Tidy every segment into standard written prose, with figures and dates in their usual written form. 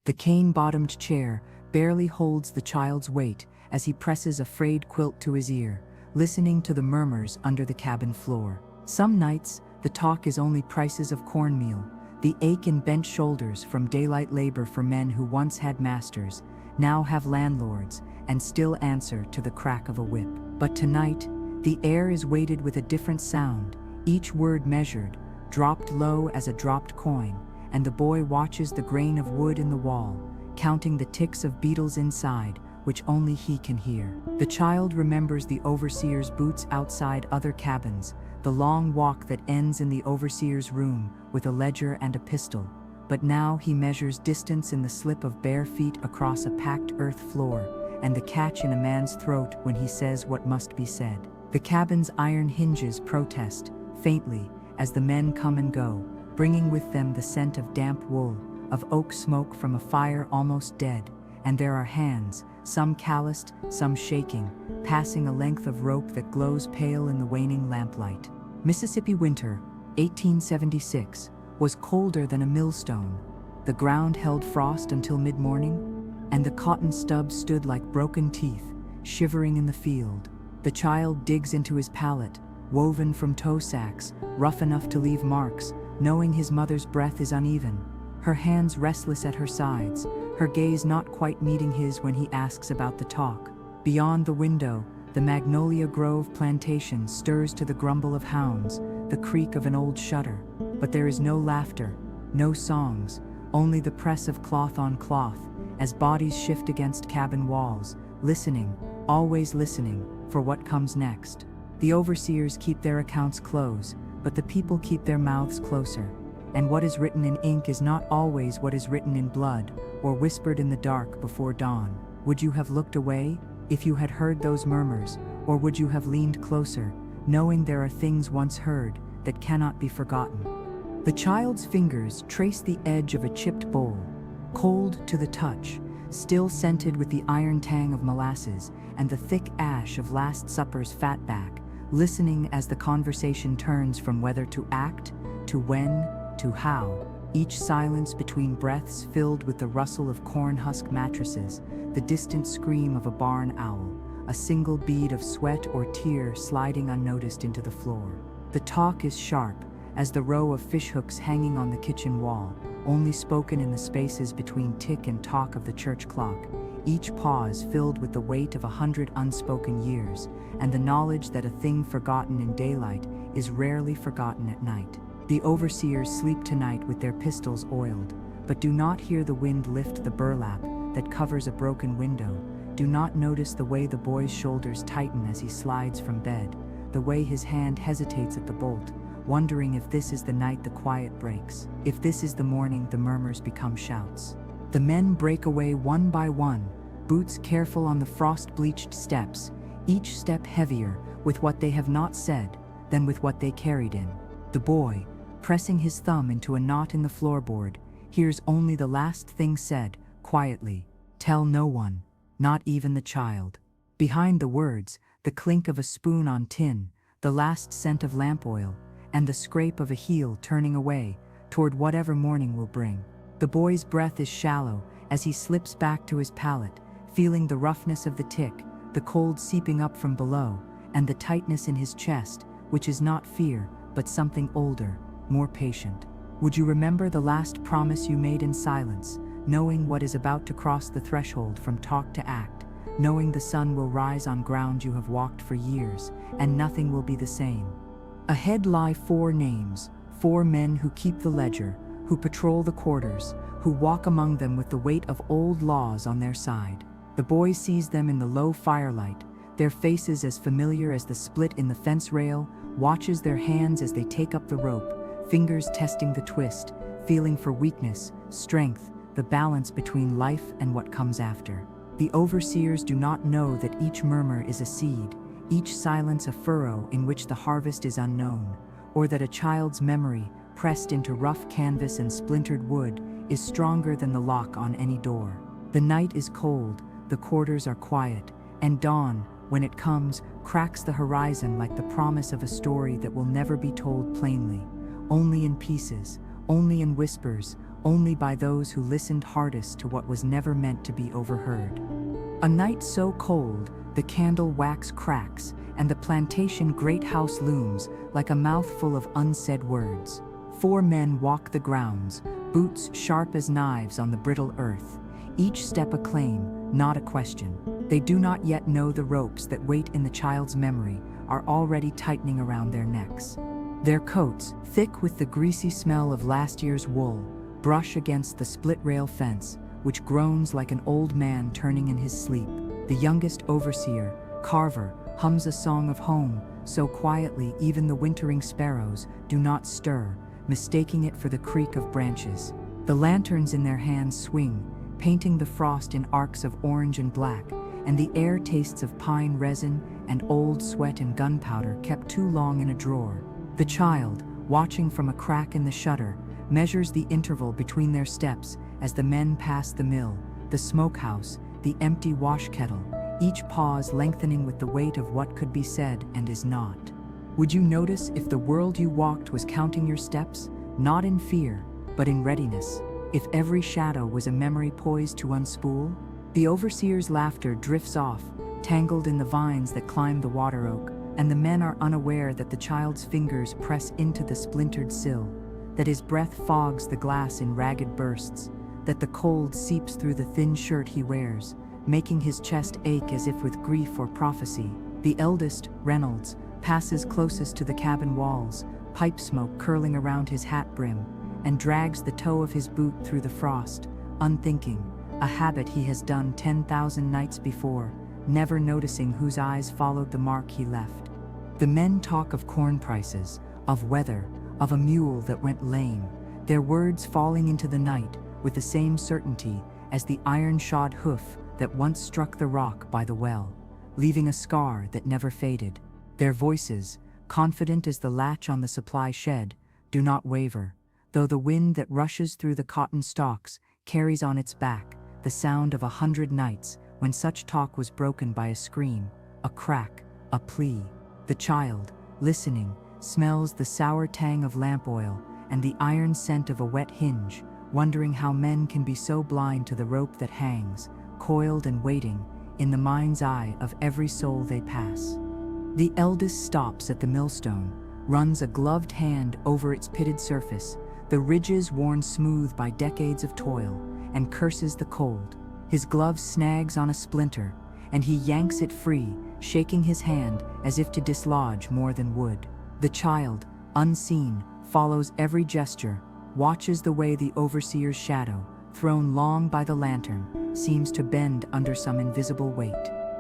The cane-bottomed chair barely holds the child's weight as he presses a frayed quilt to his ear, listening to the murmurs under the cabin floor. Some nights, the talk is only prices of cornmeal, the ache in bent shoulders from daylight labor for men who once had masters, now have landlords, and still answer to the crack of a whip. But tonight, the air is weighted with a different sound, each word measured, dropped low as a dropped coin, and the boy watches the grain of wood in the wall, counting the ticks of beetles inside, which only he can hear. The child remembers the overseer's boots outside other cabins, the long walk that ends in the overseer's room with a ledger and a pistol, but now he measures distance in the slip of bare feet across a packed earth floor, and the catch in a man's throat when he says what must be said. The cabin's iron hinges protest, faintly, as the men come and go, bringing with them the scent of damp wool, of oak smoke from a fire almost dead, and there are hands, some calloused, some shaking, passing a length of rope that glows pale in the waning lamplight. Mississippi winter, 1876, was colder than a millstone. The ground held frost until mid-morning, and the cotton stubs stood like broken teeth, shivering in the field. The child digs into his pallet, woven from toe sacks, rough enough to leave marks, knowing his mother's breath is uneven, her hands restless at her sides, her gaze not quite meeting his when he asks about the talk. Beyond the window, the Magnolia Grove plantation stirs to the grumble of hounds, the creak of an old shutter, but there is no laughter, no songs, only the press of cloth on cloth, as bodies shift against cabin walls, listening, always listening, for what comes next. The overseers keep their accounts close, but the people keep their mouths closer, and what is written in ink is not always what is written in blood, or whispered in the dark before dawn. Would you have looked away, if you had heard those murmurs, or would you have leaned closer, knowing there are things once heard that cannot be forgotten? The child's fingers trace the edge of a chipped bowl, cold to the touch, still scented with the iron tang of molasses and the thick ash of last supper's fatback, listening as the conversation turns from whether to act, to when, to how, each silence between breaths filled with the rustle of corn husk mattresses, the distant scream of a barn owl, a single bead of sweat or tear sliding unnoticed into the floor. The talk is sharp, as the row of fishhooks hanging on the kitchen wall, only spoken in the spaces between tick and talk of the church clock, each pause filled with the weight of 100 unspoken years, and the knowledge that a thing forgotten in daylight is rarely forgotten at night. The overseers sleep tonight with their pistols oiled, but do not hear the wind lift the burlap that covers a broken window, do not notice the way the boy's shoulders tighten as he slides from bed, the way his hand hesitates at the bolt, wondering if this is the night the quiet breaks, if this is the morning the murmurs become shouts. The men break away one by one, boots careful on the frost-bleached steps, each step heavier with what they have not said than with what they carried in. The boy, pressing his thumb into a knot in the floorboard, hears only the last thing said, quietly, "Tell no one, not even the child." Behind the words, the clink of a spoon on tin, the last scent of lamp oil, and the scrape of a heel turning away toward whatever morning will bring. The boy's breath is shallow as he slips back to his pallet, feeling the roughness of the tick, the cold seeping up from below, and the tightness in his chest, which is not fear, but something older, more patient. Would you remember the last promise you made in silence, knowing what is about to cross the threshold from talk to act, knowing the sun will rise on ground you have walked for years, and nothing will be the same? Ahead lie 4 names, 4 men who keep the ledger, who patrol the quarters, who walk among them with the weight of old laws on their side. The boy sees them in the low firelight, their faces as familiar as the split in the fence rail, watches their hands as they take up the rope, fingers testing the twist, feeling for weakness, strength, the balance between life and what comes after. The overseers do not know that each murmur is a seed, each silence a furrow in which the harvest is unknown, or that a child's memory, pressed into rough canvas and splintered wood, is stronger than the lock on any door. The night is cold, the quarters are quiet, and dawn, when it comes, cracks the horizon like the promise of a story that will never be told plainly, only in pieces, only in whispers, only by those who listened hardest to what was never meant to be overheard. A night so cold, the candle wax cracks, and the plantation great house looms like a mouthful of unsaid words. 4 men walk the grounds, boots sharp as knives on the brittle earth, each step a claim, not a question. They do not yet know the ropes that wait in the child's memory are already tightening around their necks. Their coats, thick with the greasy smell of last year's wool, brush against the split-rail fence, which groans like an old man turning in his sleep. The youngest overseer, Carver, hums a song of home, so quietly even the wintering sparrows do not stir, mistaking it for the creak of branches. The lanterns in their hands swing, painting the frost in arcs of orange and black, and the air tastes of pine resin and old sweat and gunpowder kept too long in a drawer. The child, watching from a crack in the shutter, measures the interval between their steps as the men pass the mill, the smokehouse, the empty wash kettle, each pause lengthening with the weight of what could be said and is not. Would you notice if the world you walked was counting your steps, not in fear, but in readiness? If every shadow was a memory poised to unspool? The overseer's laughter drifts off, tangled in the vines that climb the water oak, and the men are unaware that the child's fingers press into the splintered sill, that his breath fogs the glass in ragged bursts, that the cold seeps through the thin shirt he wears, making his chest ache as if with grief or prophecy. The eldest, Reynolds, passes closest to the cabin walls, pipe smoke curling around his hat brim, and drags the toe of his boot through the frost, unthinking, a habit he has done 10,000 nights before, never noticing whose eyes followed the mark he left. The men talk of corn prices, of weather, of a mule that went lame, their words falling into the night with the same certainty as the iron-shod hoof that once struck the rock by the well, leaving a scar that never faded. Their voices, confident as the latch on the supply shed, do not waver, though the wind that rushes through the cotton stalks carries on its back the sound of 100 nights when such talk was broken by a scream, a crack, a plea. The child, listening, smells the sour tang of lamp oil and the iron scent of a wet hinge, wondering how men can be so blind to the rope that hangs, coiled and waiting, in the mind's eye of every soul they pass. The eldest stops at the millstone, runs a gloved hand over its pitted surface, the ridges worn smooth by decades of toil, and curses the cold. His glove snags on a splinter, and he yanks it free, shaking his hand as if to dislodge more than wood. The child, unseen, follows every gesture, watches the way the overseer's shadow, thrown long by the lantern, seems to bend under some invisible weight.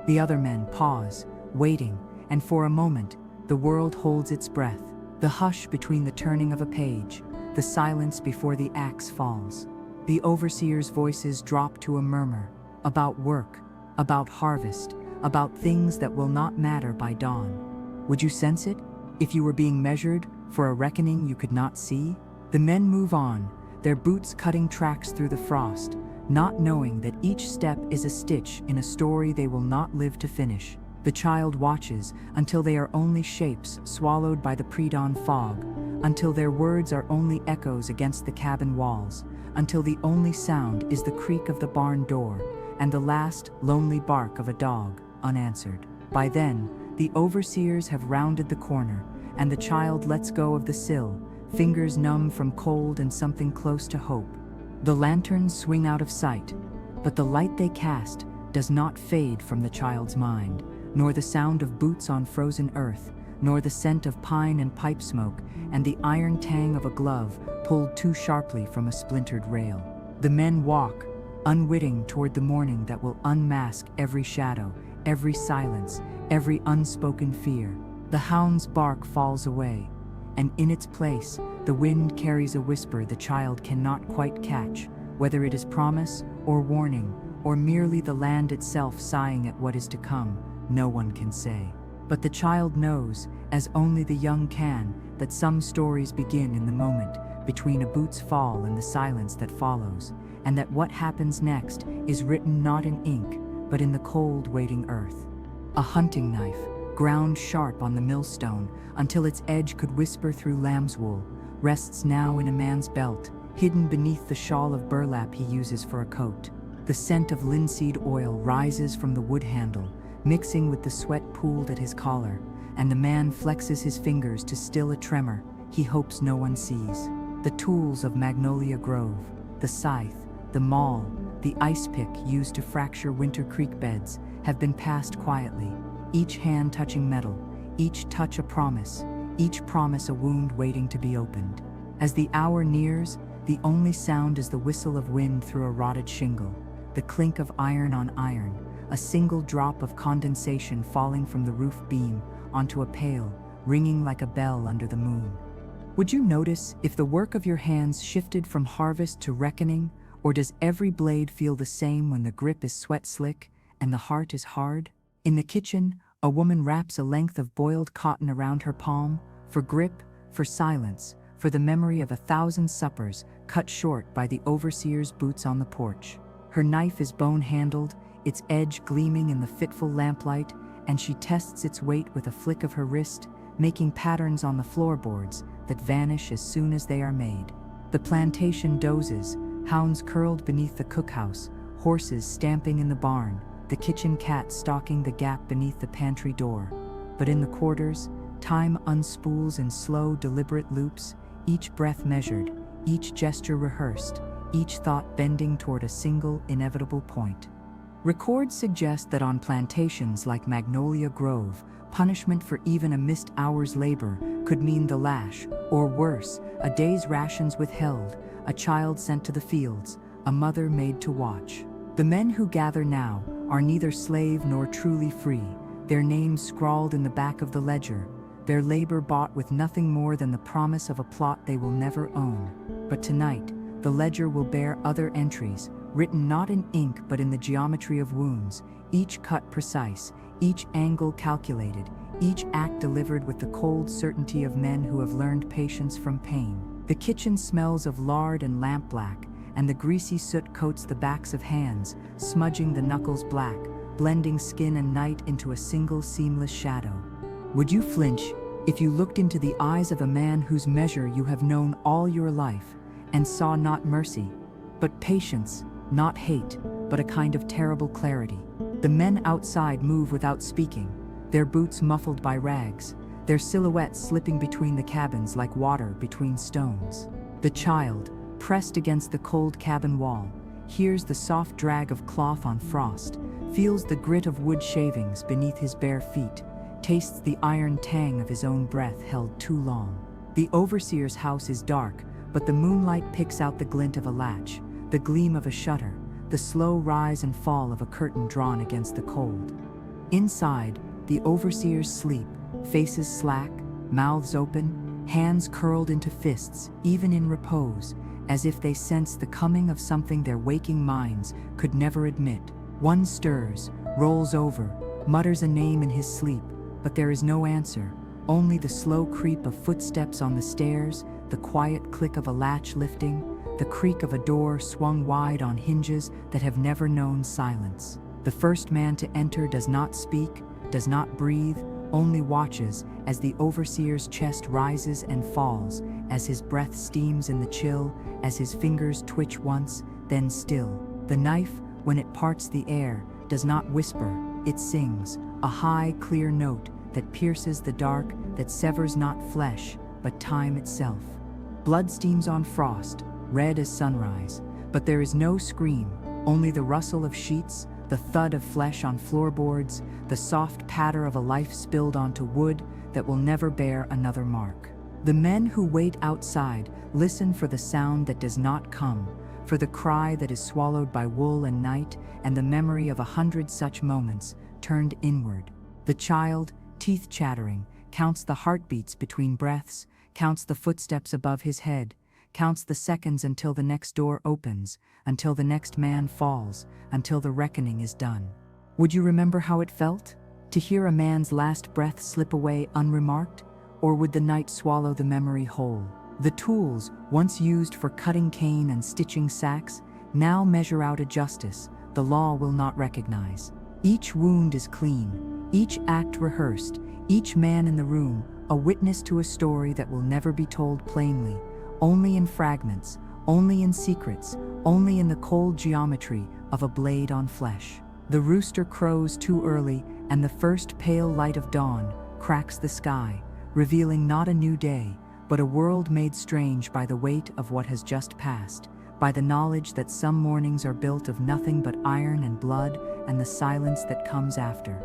The other men pause, waiting, and for a moment, the world holds its breath, the hush between the turning of a page, the silence before the axe falls. The overseer's voices drop to a murmur, about work, about harvest, about things that will not matter by dawn. Would you sense it, if you were being measured for a reckoning you could not see? The men move on, their boots cutting tracks through the frost, not knowing that each step is a stitch in a story they will not live to finish. The child watches until they are only shapes swallowed by the pre-dawn fog, until their words are only echoes against the cabin walls, until the only sound is the creak of the barn door and the last lonely bark of a dog, unanswered. By then, the overseers have rounded the corner, and the child lets go of the sill, fingers numb from cold and something close to hope. The lanterns swing out of sight, but the light they cast does not fade from the child's mind, nor the sound of boots on frozen earth, nor the scent of pine and pipe smoke, and the iron tang of a glove pulled too sharply from a splintered rail. The men walk, unwitting toward the morning that will unmask every shadow, every silence, every unspoken fear. The hound's bark falls away, and in its place, the wind carries a whisper the child cannot quite catch, whether it is promise or warning, or merely the land itself sighing at what is to come. No one can say. But the child knows, as only the young can, that some stories begin in the moment between a boot's fall and the silence that follows, and that what happens next is written not in ink, but in the cold waiting earth. A hunting knife, ground sharp on the millstone until its edge could whisper through lamb's wool, rests now in a man's belt, hidden beneath the shawl of burlap he uses for a coat. The scent of linseed oil rises from the wood handle, mixing with the sweat pooled at his collar, and the man flexes his fingers to still a tremor he hopes no one sees. The tools of Magnolia Grove, the scythe, the maul, the ice pick used to fracture winter creek beds, have been passed quietly, each hand touching metal, each touch a promise a wound waiting to be opened. As the hour nears, the only sound is the whistle of wind through a rotted shingle, the clink of iron on iron, a single drop of condensation falling from the roof beam onto a pail, ringing like a bell under the moon. Would you notice if the work of your hands shifted from harvest to reckoning, or does every blade feel the same when the grip is sweat-slick and the heart is hard? In the kitchen, a woman wraps a length of boiled cotton around her palm, for grip, for silence, for the memory of 1,000 suppers cut short by the overseer's boots on the porch. Her knife is bone-handled, its edge gleaming in the fitful lamplight, and she tests its weight with a flick of her wrist, making patterns on the floorboards that vanish as soon as they are made. The plantation dozes, hounds curled beneath the cookhouse, horses stamping in the barn, the kitchen cat stalking the gap beneath the pantry door. But in the quarters, time unspools in slow, deliberate loops, each breath measured, each gesture rehearsed, each thought bending toward a single, inevitable point. Records suggest that on plantations like Magnolia Grove, punishment for even a missed hour's labor could mean the lash, or worse, a day's rations withheld, a child sent to the fields, a mother made to watch. The men who gather now are neither slave nor truly free, their names scrawled in the back of the ledger, their labor bought with nothing more than the promise of a plot they will never own. But tonight, the ledger will bear other entries, written not in ink but in the geometry of wounds, each cut precise, each angle calculated, each act delivered with the cold certainty of men who have learned patience from pain. The kitchen smells of lard and lampblack, and the greasy soot coats the backs of hands, smudging the knuckles black, blending skin and night into a single seamless shadow. Would you flinch if you looked into the eyes of a man whose measure you have known all your life, and saw not mercy, but patience, not hate, but a kind of terrible clarity? The men outside move without speaking, their boots muffled by rags, their silhouettes slipping between the cabins like water between stones. The child, pressed against the cold cabin wall, hears the soft drag of cloth on frost, feels the grit of wood shavings beneath his bare feet, tastes the iron tang of his own breath held too long. The overseer's house is dark, but the moonlight picks out the glint of a latch, the gleam of a shutter, the slow rise and fall of a curtain drawn against the cold. Inside, the overseers sleep, faces slack, mouths open, hands curled into fists, even in repose, as if they sense the coming of something their waking minds could never admit. One stirs, rolls over, mutters a name in his sleep, but there is no answer, only the slow creep of footsteps on the stairs, the quiet click of a latch lifting, the creak of a door swung wide on hinges that have never known silence. The first man to enter does not speak, does not breathe, only watches as the overseer's chest rises and falls, as his breath steams in the chill, as his fingers twitch once, then still. The knife, when it parts the air, does not whisper, it sings, a high, clear note that pierces the dark, that severs not flesh, but time itself. Blood steams on frost, red as sunrise, but there is no scream, only the rustle of sheets, the thud of flesh on floorboards, the soft patter of a life spilled onto wood that will never bear another mark. The men who wait outside listen for the sound that does not come, for the cry that is swallowed by wool and night, and the memory of 100 such moments turned inward. The child, teeth chattering, counts the heartbeats between breaths, counts the footsteps above his head, counts the seconds until the next door opens, until the next man falls, until the reckoning is done. Would you remember how it felt? To hear a man's last breath slip away unremarked? Or would the night swallow the memory whole? The tools, once used for cutting cane and stitching sacks, now measure out a justice the law will not recognize. Each wound is clean, each act rehearsed, each man in the room a witness to a story that will never be told plainly, only in fragments, only in secrets, only in the cold geometry of a blade on flesh. The rooster crows too early, and the first pale light of dawn cracks the sky, revealing not a new day, but a world made strange by the weight of what has just passed, by the knowledge that some mornings are built of nothing but iron and blood and the silence that comes after.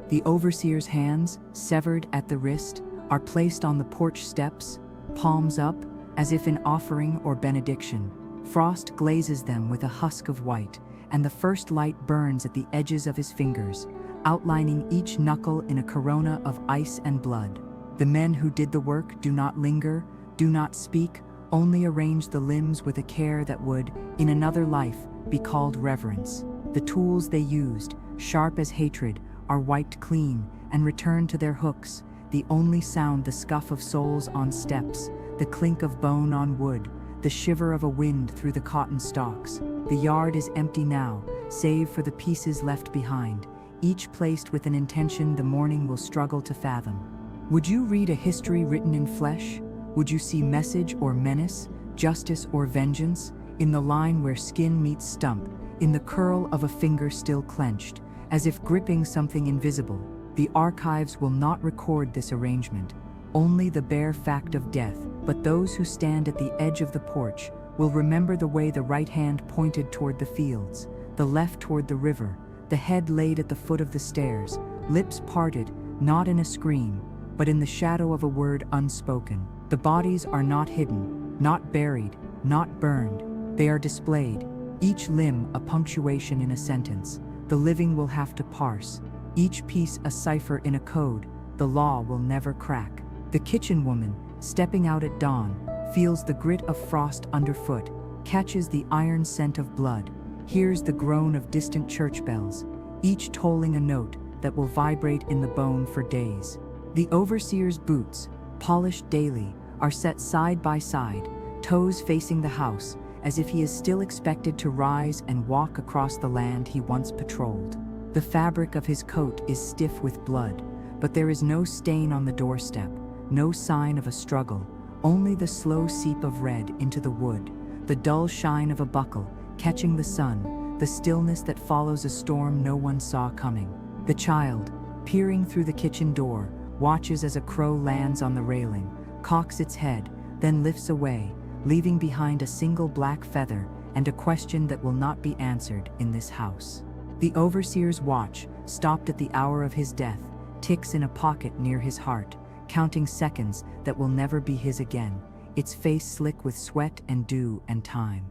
The overseer's hands, severed at the wrist, are placed on the porch steps, palms up, as if in offering or benediction. Frost glazes them with a husk of white, and the first light burns at the edges of his fingers, outlining each knuckle in a corona of ice and blood. The men who did the work do not linger, do not speak, only arrange the limbs with a care that would, in another life, be called reverence. The tools they used, sharp as hatred, are wiped clean and returned to their hooks, the only sound the scuff of soles on steps, the clink of bone on wood, the shiver of a wind through the cotton stalks. The yard is empty now, save for the pieces left behind, each placed with an intention the morning will struggle to fathom. Would you read a history written in flesh? Would you see message or menace, justice or vengeance, in the line where skin meets stump, in the curl of a finger still clenched, as if gripping something invisible? The archives will not record this arrangement, only the bare fact of death, but those who stand at the edge of the porch will remember the way the right hand pointed toward the fields, the left toward the river, the head laid at the foot of the stairs, lips parted, not in a scream, but in the shadow of a word unspoken. The bodies are not hidden, not buried, not burned. They are displayed, each limb a punctuation in a sentence. The living will have to parse, each piece a cipher in a code the law will never crack. The kitchen woman, stepping out at dawn, feels the grit of frost underfoot, catches the iron scent of blood, hears the groan of distant church bells, each tolling a note that will vibrate in the bone for days. The overseer's boots, polished daily, are set side by side, toes facing the house, as if he is still expected to rise and walk across the land he once patrolled. The fabric of his coat is stiff with blood, but there is no stain on the doorstep, no sign of a struggle, only the slow seep of red into the wood, the dull shine of a buckle, catching the sun, the stillness that follows a storm no one saw coming. The child, peering through the kitchen door, watches as a crow lands on the railing, cocks its head, then lifts away, leaving behind a single black feather and a question that will not be answered in this house. The overseer's watch, stopped at the hour of his death, ticks in a pocket near his heart, counting seconds that will never be his again, its face slick with sweat and dew and time.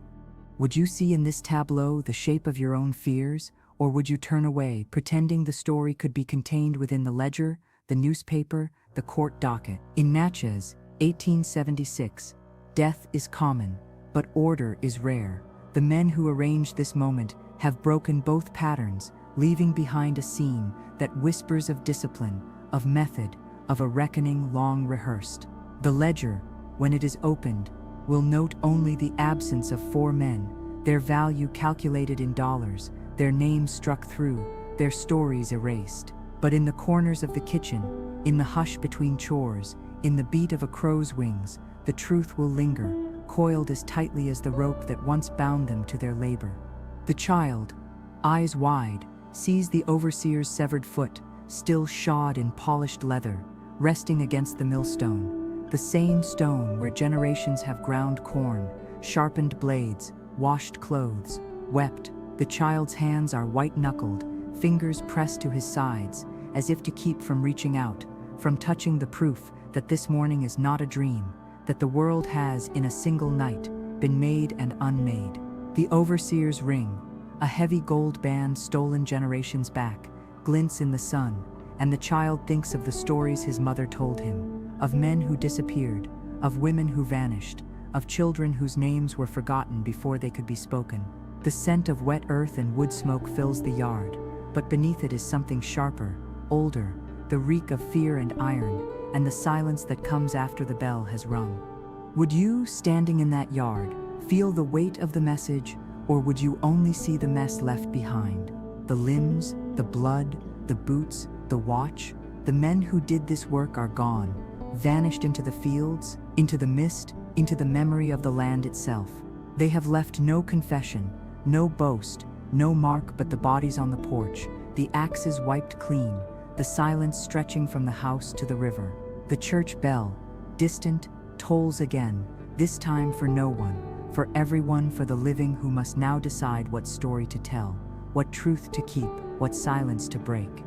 Would you see in this tableau the shape of your own fears, or would you turn away, pretending the story could be contained within the ledger, the newspaper, the court docket? In Natchez, 1876, death is common, but order is rare. The men who arranged this moment have broken both patterns, leaving behind a scene that whispers of discipline, of method, of a reckoning long rehearsed. The ledger, when it is opened, will note only the absence of 4 men, their value calculated in dollars, their names struck through, their stories erased. But in the corners of the kitchen, in the hush between chores, in the beat of a crow's wings, the truth will linger, coiled as tightly as the rope that once bound them to their labor. The child, eyes wide, sees the overseer's severed foot, still shod in polished leather, resting against the millstone, the same stone where generations have ground corn, sharpened blades, washed clothes, wept. The child's hands are white-knuckled, fingers pressed to his sides, as if to keep from reaching out, from touching the proof that this morning is not a dream, that the world has, in a single night, been made and unmade. The overseer's ring, a heavy gold band stolen generations back, glints in the sun, and the child thinks of the stories his mother told him, of men who disappeared, of women who vanished, of children whose names were forgotten before they could be spoken. The scent of wet earth and wood smoke fills the yard, but beneath it is something sharper, older, the reek of fear and iron, and the silence that comes after the bell has rung. Would you, standing in that yard, feel the weight of the message, or would you only see the mess left behind? The limbs, the blood, the boots, the watch, the men who did this work are gone, vanished into the fields, into the mist, into the memory of the land itself. They have left no confession, no boast, no mark but the bodies on the porch, the axes wiped clean, the silence stretching from the house to the river. The church bell, distant, tolls again, this time for no one, for everyone, for the living who must now decide what story to tell, what truth to keep, what silence to break.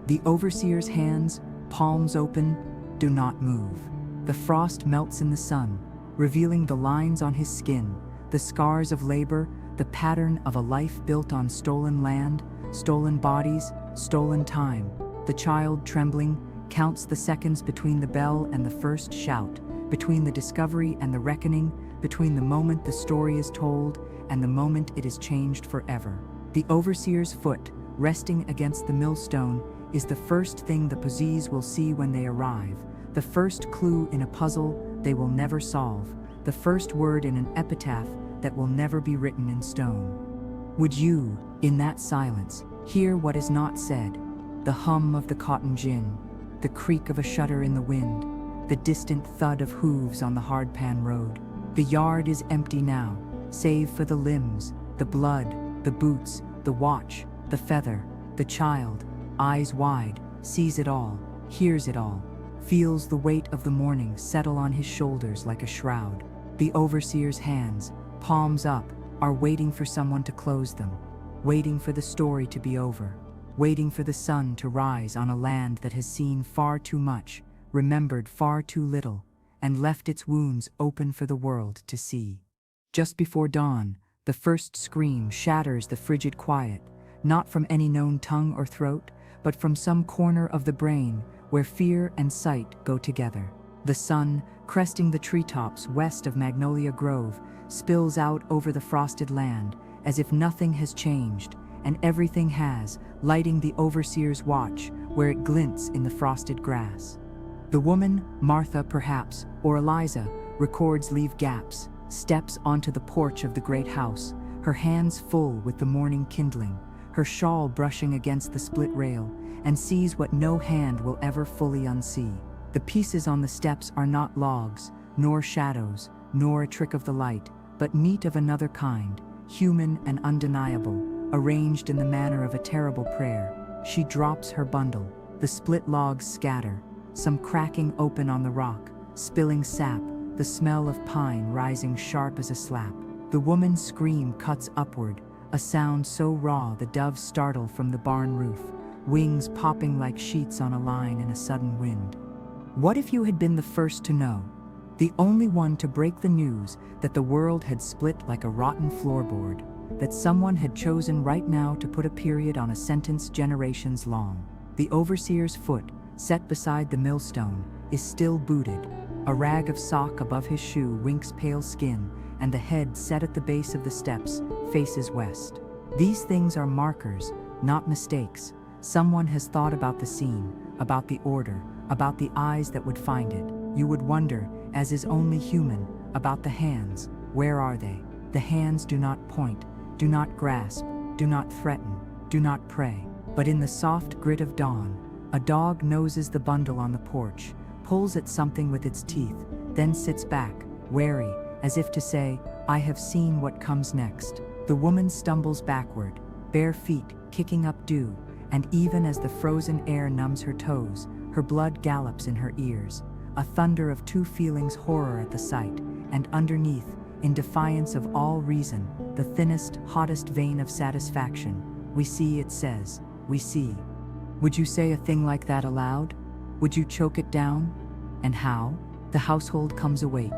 The overseer's hands, palms open, do not move. The frost melts in the sun, revealing the lines on his skin, the scars of labor, the pattern of a life built on stolen land, stolen bodies, stolen time. The child, trembling, counts the seconds between the bell and the first shout, between the discovery and the reckoning, between the moment the story is told and the moment it is changed forever. The overseer's foot, resting against the millstone, is the first thing the Pazis will see when they arrive, the first clue in a puzzle they will never solve, the first word in an epitaph that will never be written in stone. Would you, in that silence, hear what is not said? The hum of the cotton gin, the creak of a shutter in the wind, the distant thud of hooves on the hardpan road. The yard is empty now, save for the limbs, the blood, the boots, the watch, the feather. The child, eyes wide, sees it all, hears it all, feels the weight of the morning settle on his shoulders like a shroud. The overseer's hands, palms up, are waiting for someone to close them, waiting for the story to be over, waiting for the sun to rise on a land that has seen far too much, remembered far too little, and left its wounds open for the world to see. Just before dawn, the first scream shatters the frigid quiet, not from any known tongue or throat, but from some corner of the brain where fear and sight go together. The sun, cresting the treetops west of Magnolia Grove, spills out over the frosted land as if nothing has changed, and everything has, lighting the overseer's watch where it glints in the frosted grass. The woman, Martha perhaps, or Eliza, records leave gaps, steps onto the porch of the great house, her hands full with the morning kindling, her shawl brushing against the split rail, and sees what no hand will ever fully unsee. The pieces on the steps are not logs, nor shadows, nor a trick of the light, but meat of another kind, human and undeniable, arranged in the manner of a terrible prayer. She drops her bundle. The split logs scatter, some cracking open on the rock, spilling sap, the smell of pine rising sharp as a slap. The woman's scream cuts upward, a sound so raw the doves startle from the barn roof, wings popping like sheets on a line in a sudden wind. What if you had been the first to know, the only one to break the news that the world had split like a rotten floorboard, that someone had chosen right now to put a period on a sentence generations long? The overseer's foot, set beside the millstone, is still booted. A rag of sock above his shoe winks pale skin, and the head set at the base of the steps faces west. These things are markers, not mistakes. Someone has thought about the scene, about the order, about the eyes that would find it. You would wonder, as is only human, about the hands. Where are they? The hands do not point, do not grasp, do not threaten, do not pray. But in the soft grit of dawn, a dog noses the bundle on the porch, pulls at something with its teeth, then sits back, wary, as if to say, I have seen what comes next. The woman stumbles backward, bare feet kicking up dew, and even as the frozen air numbs her toes, her blood gallops in her ears, a thunder of two feelings: horror at the sight, and underneath, in defiance of all reason, the thinnest, hottest vein of satisfaction. We see, it says, we see. Would you say a thing like that aloud? Would you choke it down? And how? The household comes awake.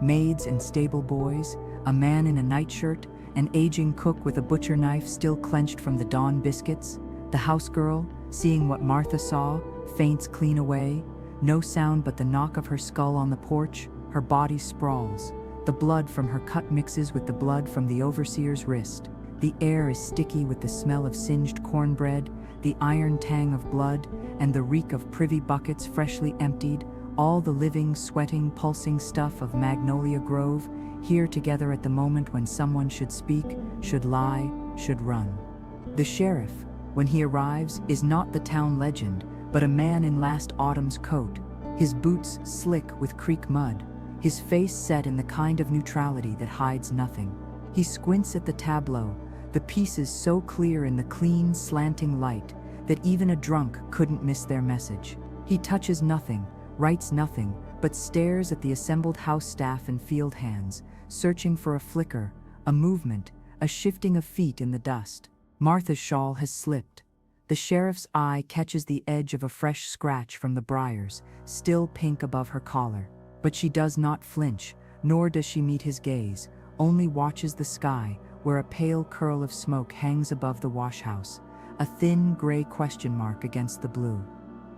Maids and stable boys, a man in a nightshirt, an aging cook with a butcher knife still clenched from the dawn biscuits. The housegirl, seeing what Martha saw, faints clean away. No sound but the knock of her skull on the porch. Her body sprawls. The blood from her cut mixes with the blood from the overseer's wrist. The air is sticky with the smell of singed cornbread, the iron tang of blood, and the reek of privy buckets freshly emptied, all the living, sweating, pulsing stuff of Magnolia Grove, here together at the moment when someone should speak, should lie, should run. The sheriff, when he arrives, is not the town legend, but a man in last autumn's coat, his boots slick with creek mud, his face set in the kind of neutrality that hides nothing. He squints at the tableau, the pieces so clear in the clean, slanting light that even a drunk couldn't miss their message. He touches nothing, writes nothing, but stares at the assembled house staff and field hands, searching for a flicker, a movement, a shifting of feet in the dust. Martha's shawl has slipped. The sheriff's eye catches the edge of a fresh scratch from the briars, still pink above her collar. But she does not flinch, nor does she meet his gaze, only watches the sky, where a pale curl of smoke hangs above the washhouse, a thin gray question mark against the blue.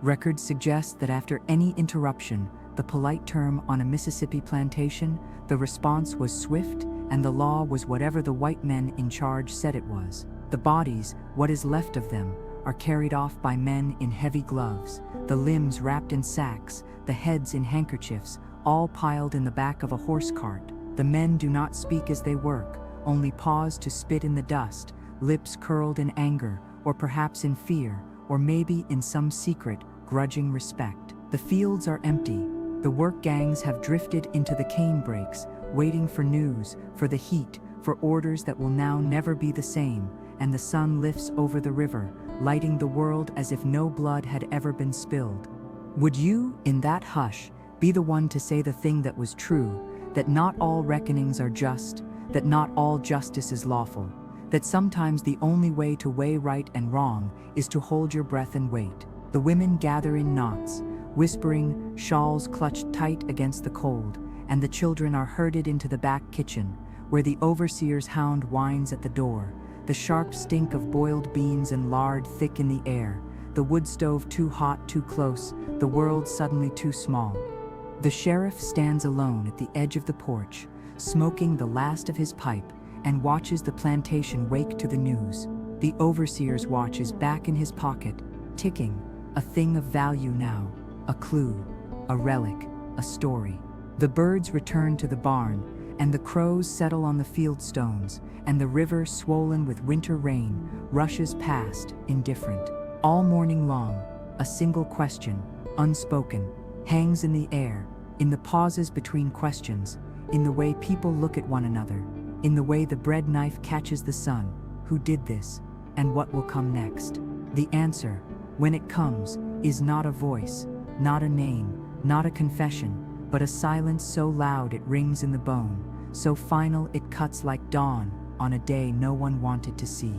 Records suggest that after any interruption, the polite term on a Mississippi plantation, the response was swift, and the law was whatever the white men in charge said it was. The bodies, what is left of them, are carried off by men in heavy gloves, the limbs wrapped in sacks, the heads in handkerchiefs, all piled in the back of a horse cart. The men do not speak as they work, only pause to spit in the dust, lips curled in anger, or perhaps in fear, or maybe in some secret, grudging respect. The fields are empty. The work gangs have drifted into the cane brakes, waiting for news, for the heat, for orders that will now never be the same, and the sun lifts over the river, lighting the world as if no blood had ever been spilled. Would you, in that hush, be the one to say the thing that was true, that not all reckonings are just, that not all justice is lawful, that sometimes the only way to weigh right and wrong is to hold your breath and wait? The women gather in knots, whispering, shawls clutched tight against the cold, and the children are herded into the back kitchen, where the overseer's hound whines at the door, the sharp stink of boiled beans and lard thick in the air, the wood stove too hot, too close, the world suddenly too small. The sheriff stands alone at the edge of the porch, smoking the last of his pipe, and watches the plantation wake to the news. The overseer's watch is back in his pocket, ticking, a thing of value now, a clue, a relic, a story. The birds return to the barn, and the crows settle on the field stones, and the river, swollen with winter rain, rushes past, indifferent. All morning long, a single question, unspoken, hangs in the air, in the pauses between questions, in the way people look at one another, in the way the bread knife catches the sun. Who did this, and what will come next? The answer, when it comes, is not a voice, not a name, not a confession, but a silence so loud it rings in the bone, so final it cuts like dawn on a day no one wanted to see.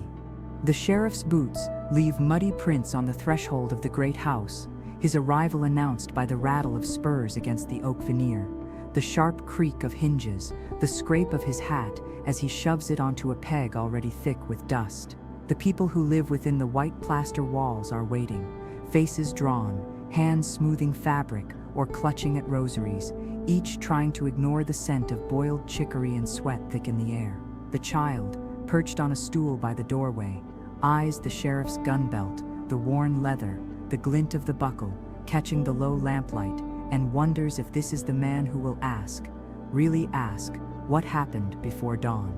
The sheriff's boots leave muddy prints on the threshold of the great house, his arrival announced by the rattle of spurs against the oak veneer, the sharp creak of hinges, the scrape of his hat as he shoves it onto a peg already thick with dust. The people who live within the white plaster walls are waiting, faces drawn, hands smoothing fabric or clutching at rosaries, each trying to ignore the scent of boiled chicory and sweat thick in the air. The child, perched on a stool by the doorway, eyes the sheriff's gun belt, the worn leather, the glint of the buckle, catching the low lamplight, and wonders if this is the man who will ask, really ask, what happened before dawn.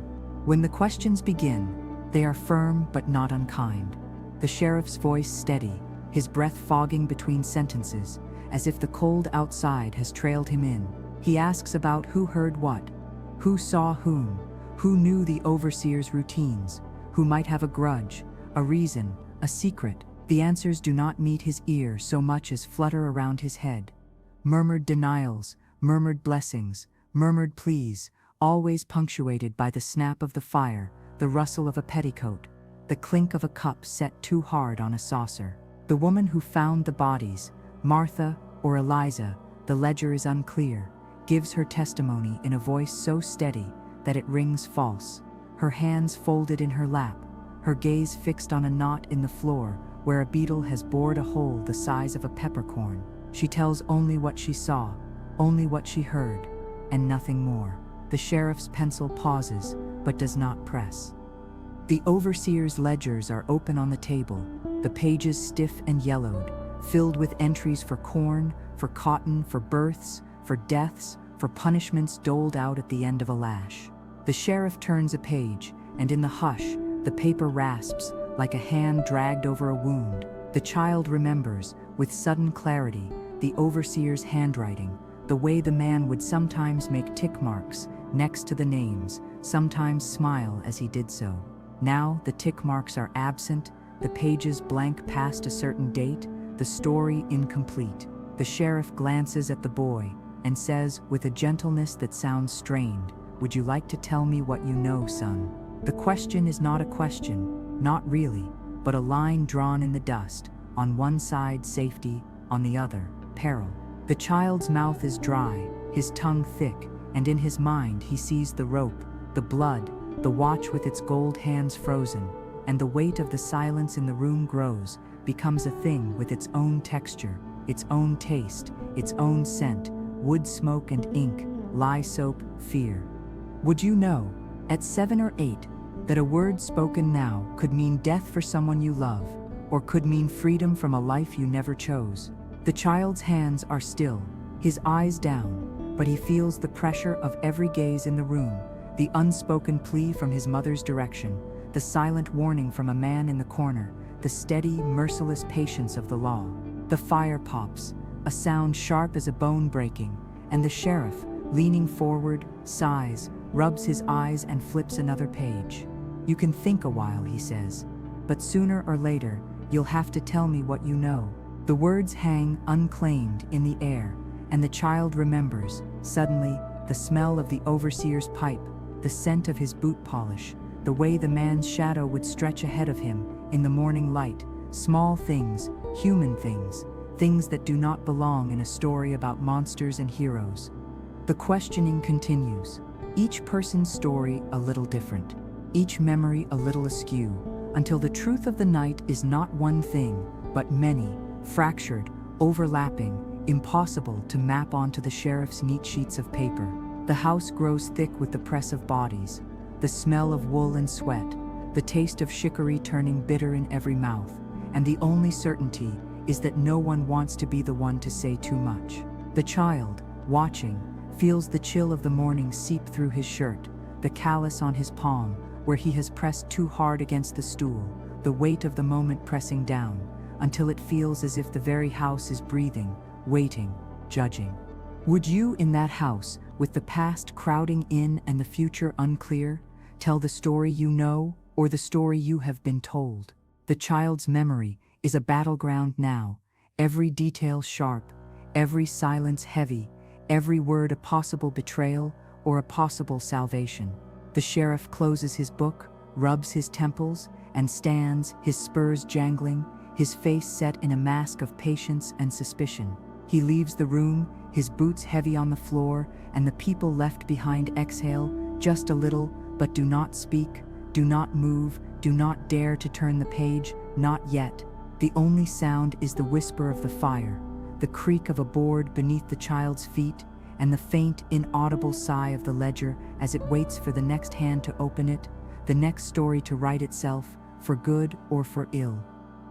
When the questions begin, they are firm but not unkind. The sheriff's voice steady, his breath fogging between sentences, as if the cold outside has trailed him in. He asks about who heard what, who saw whom, who knew the overseer's routines, who might have a grudge, a reason, a secret. The answers do not meet his ear so much as flutter around his head. Murmured denials, murmured blessings, murmured pleas, always punctuated by the snap of the fire, the rustle of a petticoat, the clink of a cup set too hard on a saucer. The woman who found the bodies, Martha or Eliza, the ledger is unclear, gives her testimony in a voice so steady that it rings false, her hands folded in her lap, her gaze fixed on a knot in the floor where a beetle has bored a hole the size of a peppercorn. She tells only what she saw, only what she heard, and nothing more. The sheriff's pencil pauses, but does not press. The overseer's ledgers are open on the table, the pages stiff and yellowed, filled with entries for corn, for cotton, for births, for deaths, for punishments doled out at the end of a lash. The sheriff turns a page, and in the hush, the paper rasps, like a hand dragged over a wound. The child remembers, with sudden clarity, the overseer's handwriting, the way the man would sometimes make tick marks, next to the names, sometimes smile as he did so. Now the tick marks are absent, the pages blank past a certain date, the story incomplete. The sheriff glances at the boy and says, with a gentleness that sounds strained, "Would you like to tell me what you know, son?" The question is not a question, not really, but a line drawn in the dust. On one side, safety, on the other, peril. The child's mouth is dry, his tongue thick, and in his mind he sees the rope, the blood, the watch with its gold hands frozen, and the weight of the silence in the room grows, becomes a thing with its own texture, its own taste, its own scent, wood smoke and ink, lye soap, fear. Would you know, at 7 or 8, that a word spoken now could mean death for someone you love, or could mean freedom from a life you never chose? The child's hands are still, his eyes down, but he feels the pressure of every gaze in the room, the unspoken plea from his mother's direction, the silent warning from a man in the corner, the steady, merciless patience of the law. The fire pops, a sound sharp as a bone breaking, and the sheriff, leaning forward, sighs, rubs his eyes and flips another page. "You can think a while," he says, "but sooner or later, you'll have to tell me what you know." The words hang unclaimed in the air, and the child remembers, suddenly, the smell of the overseer's pipe, the scent of his boot polish, the way the man's shadow would stretch ahead of him in the morning light, small things, human things, things that do not belong in a story about monsters and heroes. The questioning continues, each person's story a little different, each memory a little askew, until the truth of the night is not one thing, but many, fractured, overlapping, impossible to map onto the sheriff's neat sheets of paper. The house grows thick with the press of bodies, the smell of wool and sweat, the taste of chicory turning bitter in every mouth, and the only certainty is that no one wants to be the one to say too much. The child, watching, feels the chill of the morning seep through his shirt, the callus on his palm, where he has pressed too hard against the stool, the weight of the moment pressing down, until it feels as if the very house is breathing, waiting, judging. Would you, in that house, with the past crowding in and the future unclear, tell the story you know or the story you have been told? The child's memory is a battleground now, every detail sharp, every silence heavy, every word a possible betrayal or a possible salvation. The sheriff closes his book, rubs his temples, and stands, his spurs jangling, his face set in a mask of patience and suspicion. He leaves the room, his boots heavy on the floor, and the people left behind exhale, just a little, but do not speak, do not move, do not dare to turn the page, not yet. The only sound is the whisper of the fire, the creak of a board beneath the child's feet, and the faint, inaudible sigh of the ledger as it waits for the next hand to open it, the next story to write itself, for good or for ill.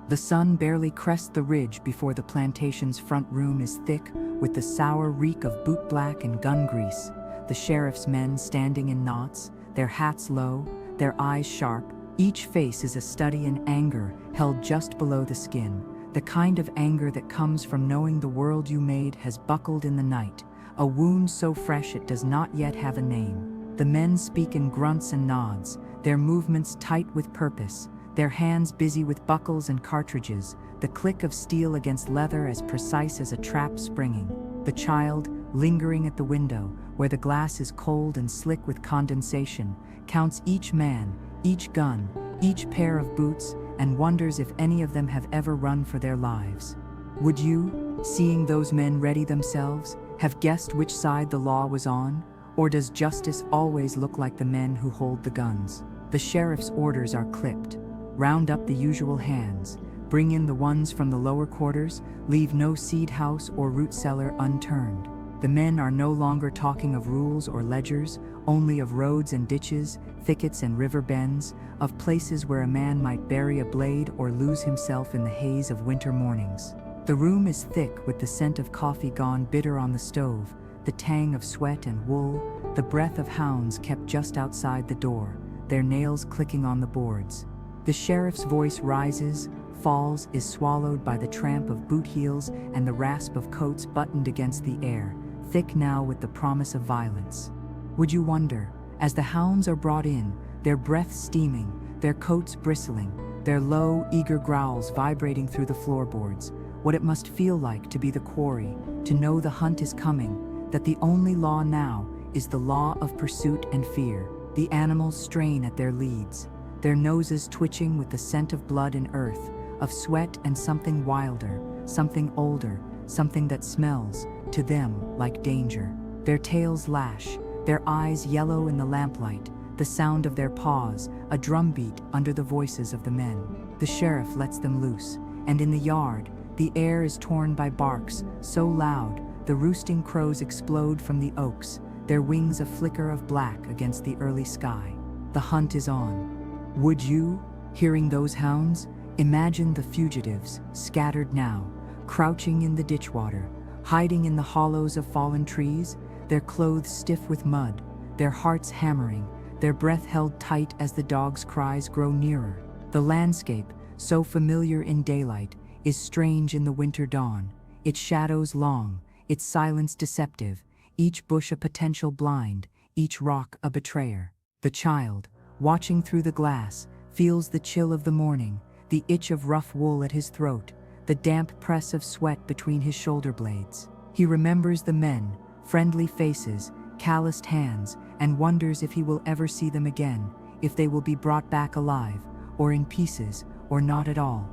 The sun barely crests the ridge before the plantation's front room is thick with the sour reek of bootblack and gun grease, the sheriff's men standing in knots, their hats low, their eyes sharp. Each face is a study in anger held just below the skin, the kind of anger that comes from knowing the world you made has buckled in the night, a wound so fresh it does not yet have a name. The men speak in grunts and nods, their movements tight with purpose, their hands busy with buckles and cartridges, the click of steel against leather as precise as a trap springing. The child, lingering at the window, where the glass is cold and slick with condensation, counts each man, each gun, each pair of boots, and wonders if any of them have ever run for their lives. Would you, seeing those men ready themselves, have guessed which side the law was on? Or does justice always look like the men who hold the guns? The sheriff's orders are clipped. Round up the usual hands, bring in the ones from the lower quarters, leave no seed house or root cellar unturned. The men are no longer talking of rules or ledgers, only of roads and ditches, thickets and river bends, of places where a man might bury a blade or lose himself in the haze of winter mornings. The room is thick with the scent of coffee gone bitter on the stove, the tang of sweat and wool, the breath of hounds kept just outside the door, their nails clicking on the boards. The sheriff's voice rises, falls, is swallowed by the tramp of boot heels and the rasp of coats buttoned against the air, thick now with the promise of violence. Would you wonder, as the hounds are brought in, their breath steaming, their coats bristling, their low, eager growls vibrating through the floorboards, what it must feel like to be the quarry, to know the hunt is coming, that the only law now is the law of pursuit and fear. The animals strain at their leads, their noses twitching with the scent of blood and earth, of sweat and something wilder, something older, something that smells, to them, like danger. Their tails lash, their eyes yellow in the lamplight, the sound of their paws, a drumbeat under the voices of the men. The sheriff lets them loose, and in the yard, the air is torn by barks, so loud, the roosting crows explode from the oaks, their wings a flicker of black against the early sky. The hunt is on. Would you, hearing those hounds, imagine the fugitives, scattered now, crouching in the ditchwater, hiding in the hollows of fallen trees, their clothes stiff with mud, their hearts hammering, their breath held tight as the dogs' cries grow nearer. The landscape, so familiar in daylight, is strange in the winter dawn, its shadows long, its silence deceptive, each bush a potential blind, each rock a betrayer. The child, watching through the glass, feels the chill of the morning, the itch of rough wool at his throat, the damp press of sweat between his shoulder blades. He remembers the men, friendly faces, calloused hands, and wonders if he will ever see them again, if they will be brought back alive, or in pieces, or not at all.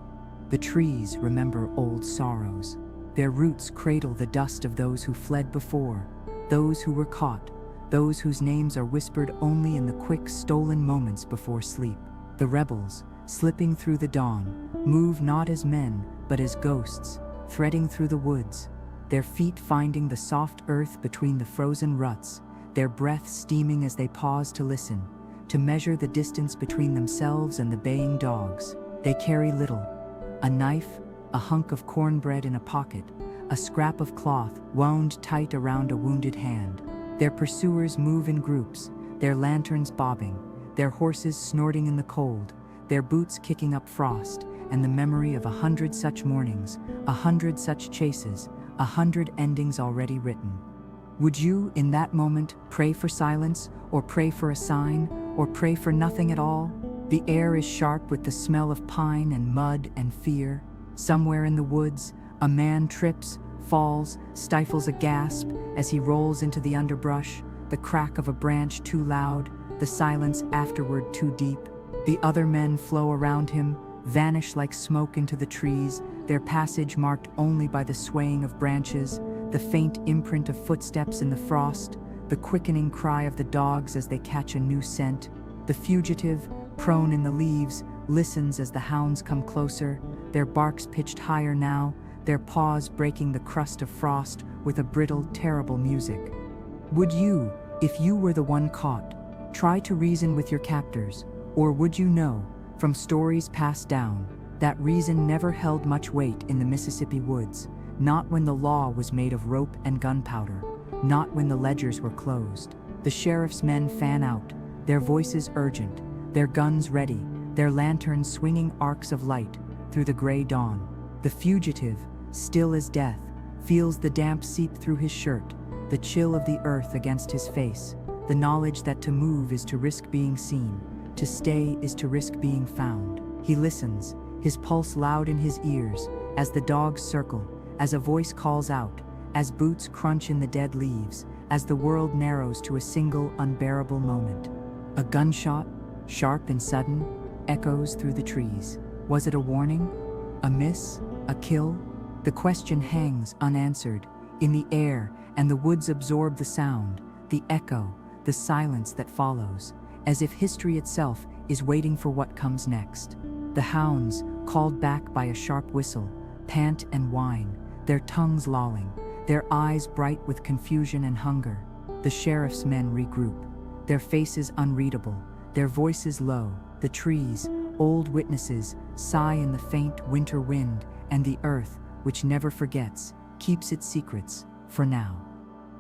The trees remember old sorrows. Their roots cradle the dust of those who fled before, those who were caught, those whose names are whispered only in the quick, stolen moments before sleep. The rebels, slipping through the dawn, move not as men, but as ghosts, threading through the woods, their feet finding the soft earth between the frozen ruts, their breath steaming as they pause to listen, to measure the distance between themselves and the baying dogs. They carry little: a knife, a hunk of cornbread in a pocket, a scrap of cloth wound tight around a wounded hand. Their pursuers move in groups, their lanterns bobbing, their horses snorting in the cold, their boots kicking up frost, and the memory of 100 such mornings, 100 such chases, 100 endings already written. Would you, in that moment, pray for silence, or pray for a sign, or pray for nothing at all? The air is sharp with the smell of pine and mud and fear. Somewhere in the woods, a man trips, falls, stifles a gasp as he rolls into the underbrush, the crack of a branch too loud, the silence afterward too deep. The other men flow around him, vanish like smoke into the trees, their passage marked only by the swaying of branches, the faint imprint of footsteps in the frost, the quickening cry of the dogs as they catch a new scent. The fugitive, prone in the leaves, listens as the hounds come closer, their barks pitched higher now, their paws breaking the crust of frost with a brittle, terrible music. Would you, if you were the one caught, try to reason with your captors, or would you know, from stories passed down, that reason never held much weight in the Mississippi woods, not when the law was made of rope and gunpowder, not when the ledgers were closed. The sheriff's men fan out, their voices urgent, their guns ready, their lanterns swinging arcs of light through the gray dawn. The fugitive, still as death, feels the damp seep through his shirt, the chill of the earth against his face, the knowledge that to move is to risk being seen, to stay is to risk being found. He listens, his pulse loud in his ears, as the dogs circle, as a voice calls out, as boots crunch in the dead leaves, as the world narrows to a single unbearable moment. A gunshot, sharp and sudden, echoes through the trees. Was it a warning? A miss? A kill? The question hangs unanswered in the air, and the woods absorb the sound, the echo, the silence that follows, as if history itself is waiting for what comes next. The hounds, called back by a sharp whistle, pant and whine, their tongues lolling, their eyes bright with confusion and hunger. The sheriff's men regroup, their faces unreadable, their voices low. The trees, old witnesses, sigh in the faint winter wind, and the earth, which never forgets, keeps its secrets, for now.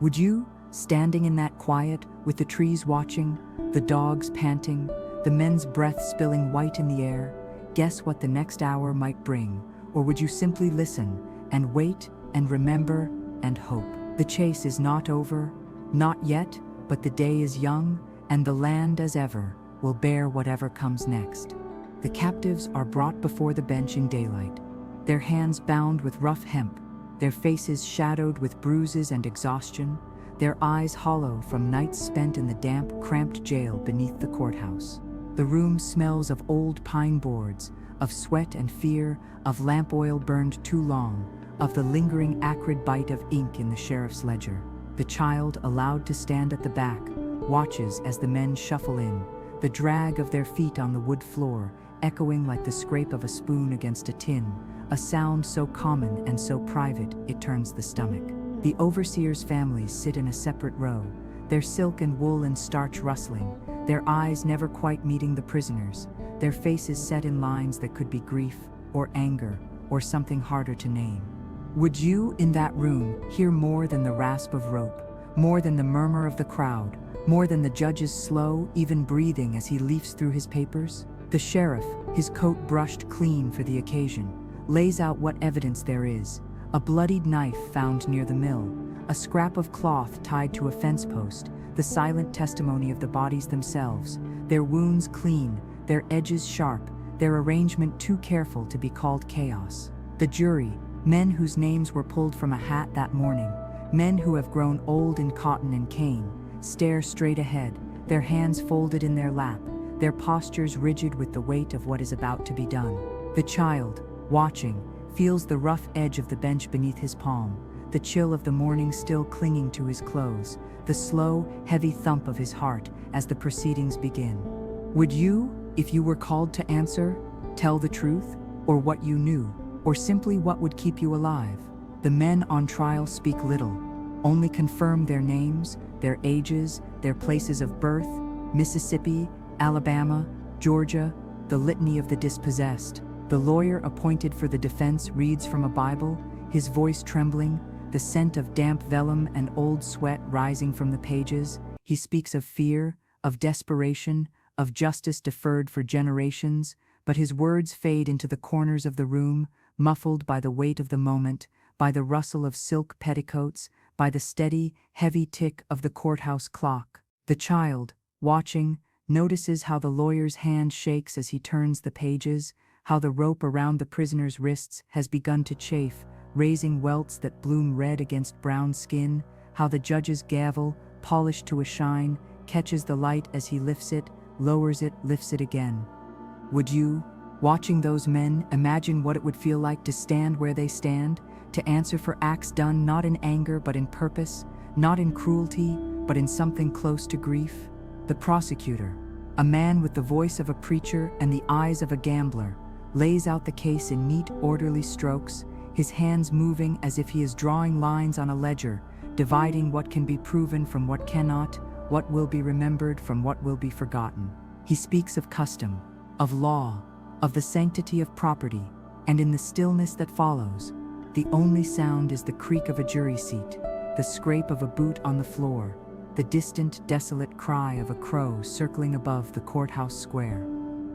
Would you, standing in that quiet, with the trees watching, the dogs panting, the men's breath spilling white in the air, guess what the next hour might bring? Or would you simply listen, and wait, and remember, and hope? The chase is not over, not yet, but the day is young, and the land as ever will bear whatever comes next. The captives are brought before the bench in daylight, their hands bound with rough hemp, their faces shadowed with bruises and exhaustion, their eyes hollow from nights spent in the damp, cramped jail beneath the courthouse. The room smells of old pine boards, of sweat and fear, of lamp oil burned too long, of the lingering acrid bite of ink in the sheriff's ledger. The child, allowed to stand at the back, watches as the men shuffle in, the drag of their feet on the wood floor, echoing like the scrape of a spoon against a tin, a sound so common and so private it turns the stomach. The overseer's families sit in a separate row, their silk and wool and starch rustling, their eyes never quite meeting the prisoners, their faces set in lines that could be grief, or anger, or something harder to name. Would you, in that room, hear more than the rasp of rope, more than the murmur of the crowd, more than the judge's slow, even breathing as he leafs through his papers? The sheriff, his coat brushed clean for the occasion, lays out what evidence there is: a bloodied knife found near the mill, a scrap of cloth tied to a fence post, the silent testimony of the bodies themselves, their wounds clean, their edges sharp, their arrangement too careful to be called chaos. The jury, men whose names were pulled from a hat that morning, men who have grown old in cotton and cane, stare straight ahead, their hands folded in their lap, their postures rigid with the weight of what is about to be done. The child, watching, feels the rough edge of the bench beneath his palm, the chill of the morning still clinging to his clothes, the slow, heavy thump of his heart as the proceedings begin. Would you, if you were called to answer, tell the truth, or what you knew, or simply what would keep you alive? The men on trial speak little, only confirm their names, their ages, their places of birth: Mississippi, Alabama, Georgia, the litany of the dispossessed. The lawyer appointed for the defense reads from a Bible, his voice trembling, the scent of damp vellum and old sweat rising from the pages. He speaks of fear, of desperation, of justice deferred for generations, but his words fade into the corners of the room, muffled by the weight of the moment, by the rustle of silk petticoats, by the steady, heavy tick of the courthouse clock. The child, watching, notices how the lawyer's hand shakes as he turns the pages, how the rope around the prisoner's wrists has begun to chafe, raising welts that bloom red against brown skin, how the judge's gavel, polished to a shine, catches the light as he lifts it, lowers it, lifts it again. Would you, watching those men, imagine what it would feel like to stand where they stand, to answer for acts done not in anger but in purpose, not in cruelty but in something close to grief? The prosecutor, a man with the voice of a preacher and the eyes of a gambler, lays out the case in neat, orderly strokes, his hands moving as if he is drawing lines on a ledger, dividing what can be proven from what cannot, what will be remembered from what will be forgotten. He speaks of custom, of law, of the sanctity of property, and in the stillness that follows, the only sound is the creak of a jury seat, the scrape of a boot on the floor, the distant, desolate cry of a crow circling above the courthouse square.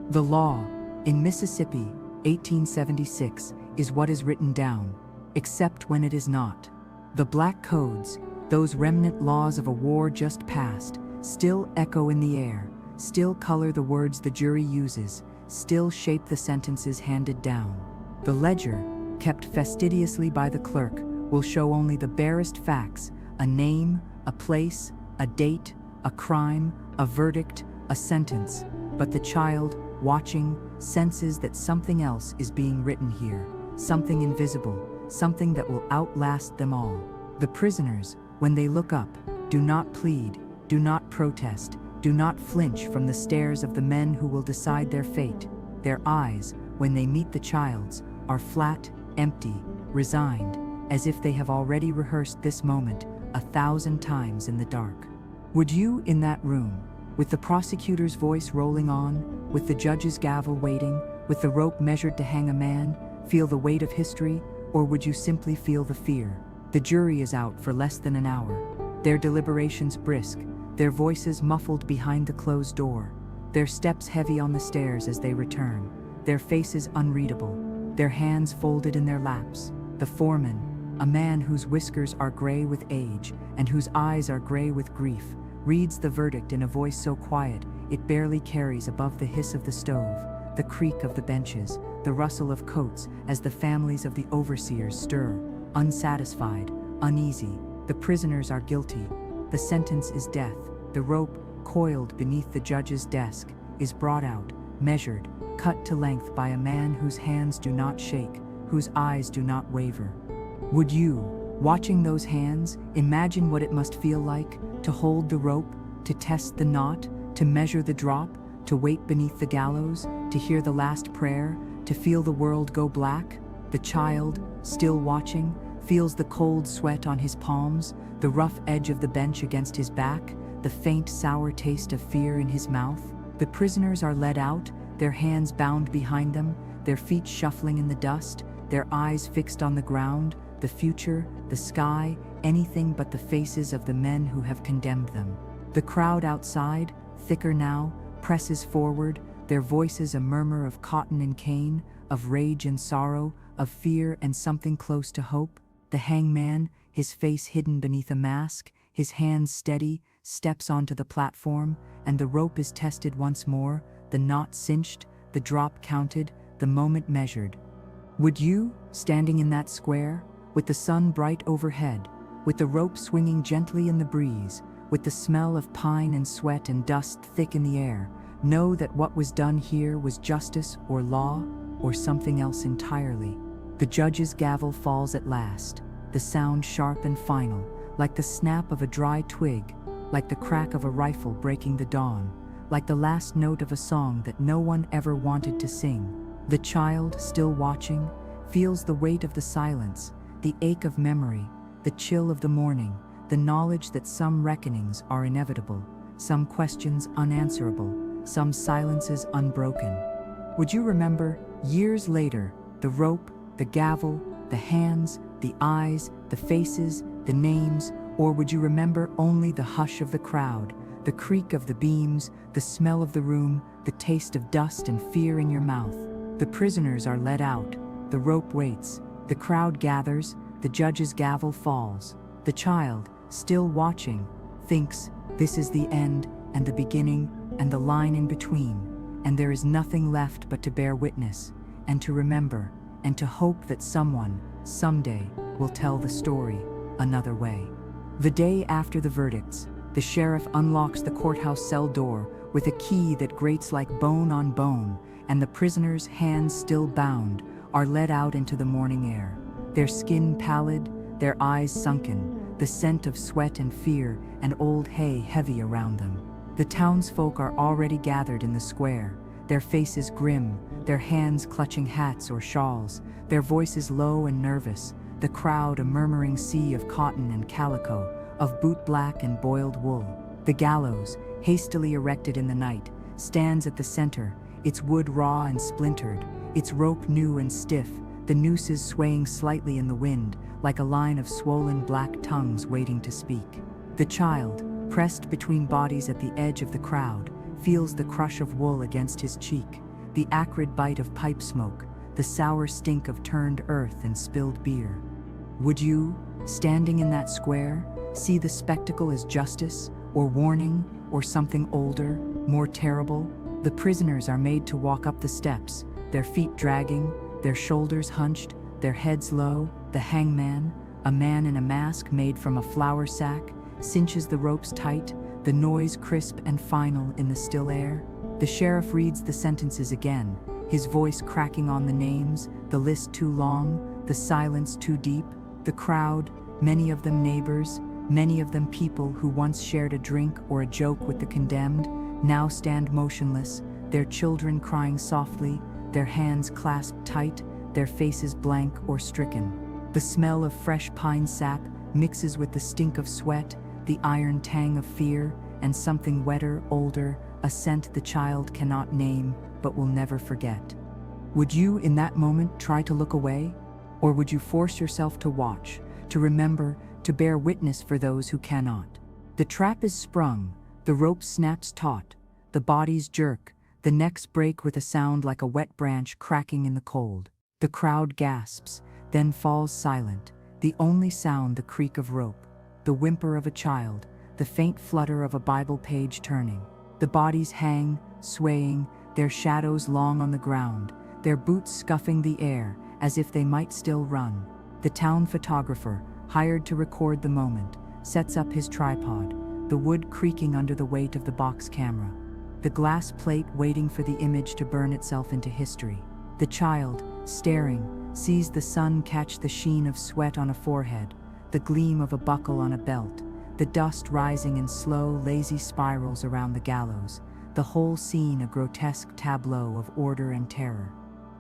The law, in Mississippi, 1876, is what is written down, except when it is not. The black codes, those remnant laws of a war just passed, still echo in the air, still color the words the jury uses, still shape the sentences handed down. The ledger, kept fastidiously by the clerk, will show only the barest facts: a name, a place, a date, a crime, a verdict, a sentence. But the child, watching, senses that something else is being written here, something invisible, something that will outlast them all. The prisoners, when they look up, do not plead, do not protest, do not flinch from the stares of the men who will decide their fate. Their eyes, when they meet the child's, are flat, empty, resigned, as if they have already rehearsed this moment 1,000 times in the dark. Would you, in that room, with the prosecutor's voice rolling on, with the judge's gavel waiting, with the rope measured to hang a man, feel the weight of history, or would you simply feel the fear? The jury is out for less than an hour, their deliberations brisk, their voices muffled behind the closed door, their steps heavy on the stairs as they return, their faces unreadable, their hands folded in their laps. The foreman, a man whose whiskers are gray with age and whose eyes are gray with grief, reads the verdict in a voice so quiet it barely carries above the hiss of the stove, the creak of the benches, the rustle of coats as the families of the overseers stir, unsatisfied, uneasy. The prisoners are guilty. The sentence is death. The rope, coiled beneath the judge's desk, is brought out, measured, cut to length by a man whose hands do not shake, whose eyes do not waver. Would you, watching those hands, imagine what it must feel like to hold the rope, to test the knot, to measure the drop, to wait beneath the gallows, to hear the last prayer, to feel the world go black? The child, still watching, feels the cold sweat on his palms, the rough edge of the bench against his back, the faint sour taste of fear in his mouth. The prisoners are led out, their hands bound behind them, their feet shuffling in the dust, their eyes fixed on the ground, the future, the sky, anything but the faces of the men who have condemned them. The crowd outside, thicker now, presses forward, their voices a murmur of cotton and cane, of rage and sorrow, of fear and something close to hope. The hangman, his face hidden beneath a mask, his hands steady, steps onto the platform, and the rope is tested once more, the knot cinched, the drop counted, the moment measured. Would you, standing in that square, with the sun bright overhead, with the rope swinging gently in the breeze, with the smell of pine and sweat and dust thick in the air, know that what was done here was justice or law or something else entirely? The judge's gavel falls at last, the sound sharp and final, like the snap of a dry twig, like the crack of a rifle breaking the dawn, like the last note of a song that no one ever wanted to sing. The child, still watching, feels the weight of the silence, the ache of memory, the chill of the morning, the knowledge that some reckonings are inevitable, some questions unanswerable, some silences unbroken. Would you remember, years later, the rope, the gavel, the hands, the eyes, the faces, the names, or would you remember only the hush of the crowd, the creak of the beams, the smell of the room, the taste of dust and fear in your mouth? The prisoners are led out, the rope waits, the crowd gathers, the judge's gavel falls. The child, still watching, thinks this is the end and the beginning and the line in between, and there is nothing left but to bear witness, and to remember, and to hope that someone, someday, will tell the story another way. The day after the verdicts, the sheriff unlocks the courthouse cell door with a key that grates like bone on bone, and the prisoners, hands still bound, are led out into the morning air, their skin pallid, their eyes sunken, the scent of sweat and fear and old hay heavy around them. The townsfolk are already gathered in the square, their faces grim, their hands clutching hats or shawls, their voices low and nervous, the crowd a murmuring sea of cotton and calico, of bootblack and boiled wool. The gallows, hastily erected in the night, stands at the center, its wood raw and splintered, its rope new and stiff, the nooses swaying slightly in the wind, like a line of swollen black tongues waiting to speak. The child, pressed between bodies at the edge of the crowd, feels the crush of wool against his cheek, the acrid bite of pipe smoke, the sour stink of turned earth and spilled beer. Would you, standing in that square, see the spectacle as justice, or warning, or something older, more terrible? The prisoners are made to walk up the steps, their feet dragging, their shoulders hunched, their heads low. The hangman, a man in a mask made from a flour sack, cinches the ropes tight, the noise crisp and final in the still air. The sheriff reads the sentences again, his voice cracking on the names, the list too long, the silence too deep. The crowd, many of them neighbors, many of them people who once shared a drink or a joke with the condemned, now stand motionless, their children crying softly, their hands clasped tight, their faces blank or stricken. The smell of fresh pine sap mixes with the stink of sweat, the iron tang of fear, and something wetter, older, a scent the child cannot name but will never forget. Would you, in that moment, try to look away? Or would you force yourself to watch, to remember, to bear witness for those who cannot? The trap is sprung, the rope snaps taut, the bodies jerk, the necks break with a sound like a wet branch cracking in the cold. The crowd gasps, then falls silent, the only sound the creak of rope, the whimper of a child, the faint flutter of a Bible page turning. The bodies hang, swaying, their shadows long on the ground, their boots scuffing the air as if they might still run. The town photographer, hired to record the moment, sets up his tripod, the wood creaking under the weight of the box camera, the glass plate waiting for the image to burn itself into history. The child, staring, sees the sun catch the sheen of sweat on a forehead, the gleam of a buckle on a belt, the dust rising in slow, lazy spirals around the gallows, the whole scene a grotesque tableau of order and terror.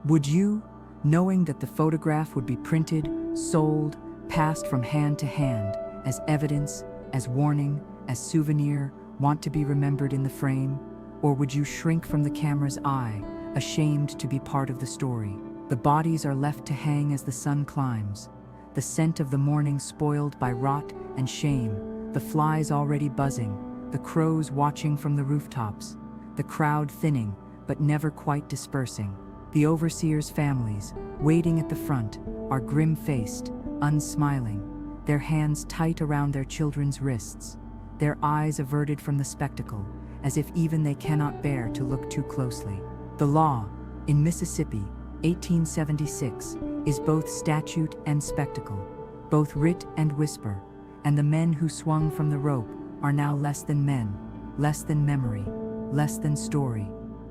Would you, knowing that the photograph would be printed, sold, passed from hand to hand, as evidence, as warning, as souvenir, want to be remembered in the frame? Or would you shrink from the camera's eye, ashamed to be part of the story? The bodies are left to hang as the sun climbs, the scent of the morning spoiled by rot and shame, the flies already buzzing, the crows watching from the rooftops, the crowd thinning but never quite dispersing. The overseers' families, waiting at the front, are grim-faced, unsmiling, their hands tight around their children's wrists, their eyes averted from the spectacle, as if even they cannot bear to look too closely. The law, in Mississippi, 1876, is both statute and spectacle, both writ and whisper, and the men who swung from the rope are now less than men, less than memory, less than story.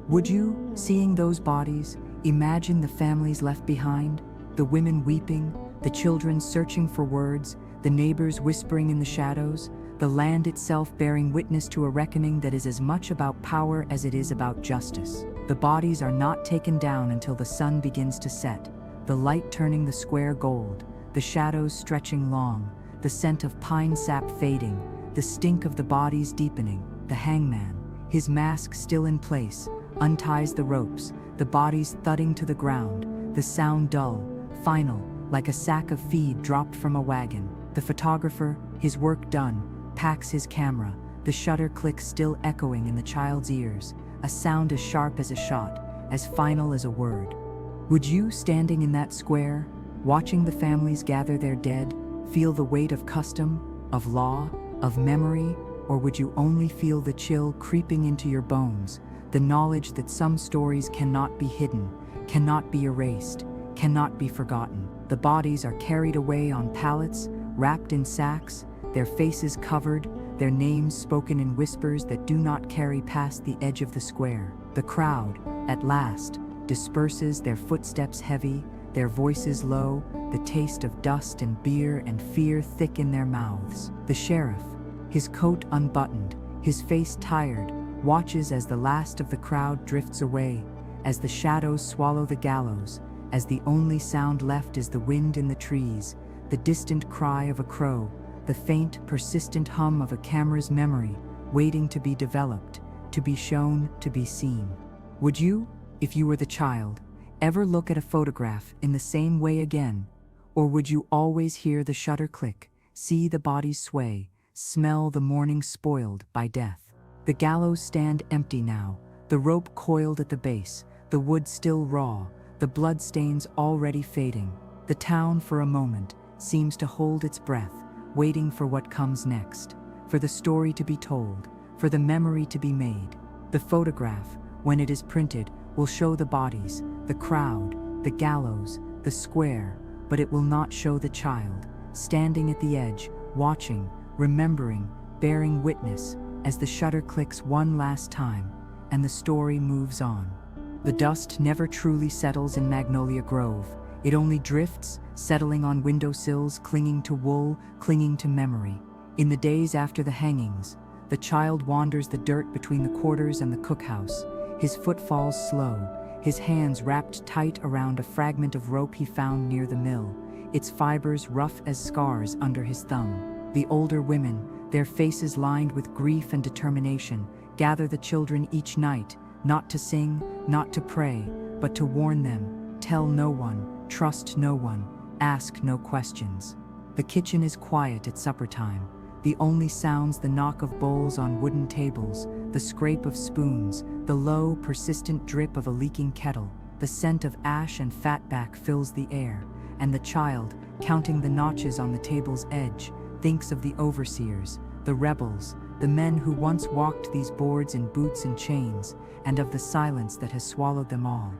Would you, seeing those bodies, imagine the families left behind, the women weeping, the children searching for words, the neighbors whispering in the shadows, the land itself bearing witness to a reckoning that is as much about power as it is about justice? The bodies are not taken down until the sun begins to set, the light turning the square gold, the shadows stretching long, the scent of pine sap fading, the stink of the bodies deepening. The hangman, his mask still in place, unties the ropes, the bodies thudding to the ground, the sound dull, final, like a sack of feed dropped from a wagon. The photographer, his work done, packs his camera, the shutter click still echoing in the child's ears, a sound as sharp as a shot, as final as a word. Would you, standing in that square, watching the families gather their dead, feel the weight of custom, of law, of memory, or would you only feel the chill creeping into your bones, the knowledge that some stories cannot be hidden, cannot be erased, cannot be forgotten? The bodies are carried away on pallets, wrapped in sacks, their faces covered, their names spoken in whispers that do not carry past the edge of the square. The crowd, at last, disperses, their footsteps heavy, their voices low, the taste of dust and beer and fear thick in their mouths. The sheriff, his coat unbuttoned, his face tired, watches as the last of the crowd drifts away, as the shadows swallow the gallows, as the only sound left is the wind in the trees, the distant cry of a crow, the faint, persistent hum of a camera's memory, waiting to be developed, to be shown, to be seen. Would you, if you were the child, ever look at a photograph in the same way again? Or would you always hear the shutter click, see the bodies sway, smell the morning spoiled by death? The gallows stand empty now, the rope coiled at the base, the wood still raw, the bloodstains already fading. The town, for a moment, seems to hold its breath, waiting for what comes next, for the story to be told, for the memory to be made. The photograph, when it is printed, will show the bodies, the crowd, the gallows, the square, but it will not show the child, standing at the edge, watching, remembering, bearing witness, as the shutter clicks one last time, and the story moves on. The dust never truly settles in Magnolia Grove. It only drifts, settling on windowsills, clinging to wool, clinging to memory. In the days after the hangings, the child wanders the dirt between the quarters and the cookhouse, his footfalls slow, his hands wrapped tight around a fragment of rope he found near the mill, its fibers rough as scars under his thumb. The older women, their faces lined with grief and determination, gather the children each night, not to sing, not to pray, but to warn them, tell no one, trust no one, ask no questions. The kitchen is quiet at supper time. The only sounds the knock of bowls on wooden tables, the scrape of spoons, the low, persistent drip of a leaking kettle. The scent of ash and fatback fills the air, and the child, counting the notches on the table's edge, thinks of the overseers, the rebels, the men who once walked these boards in boots and chains, and of the silence that has swallowed them all.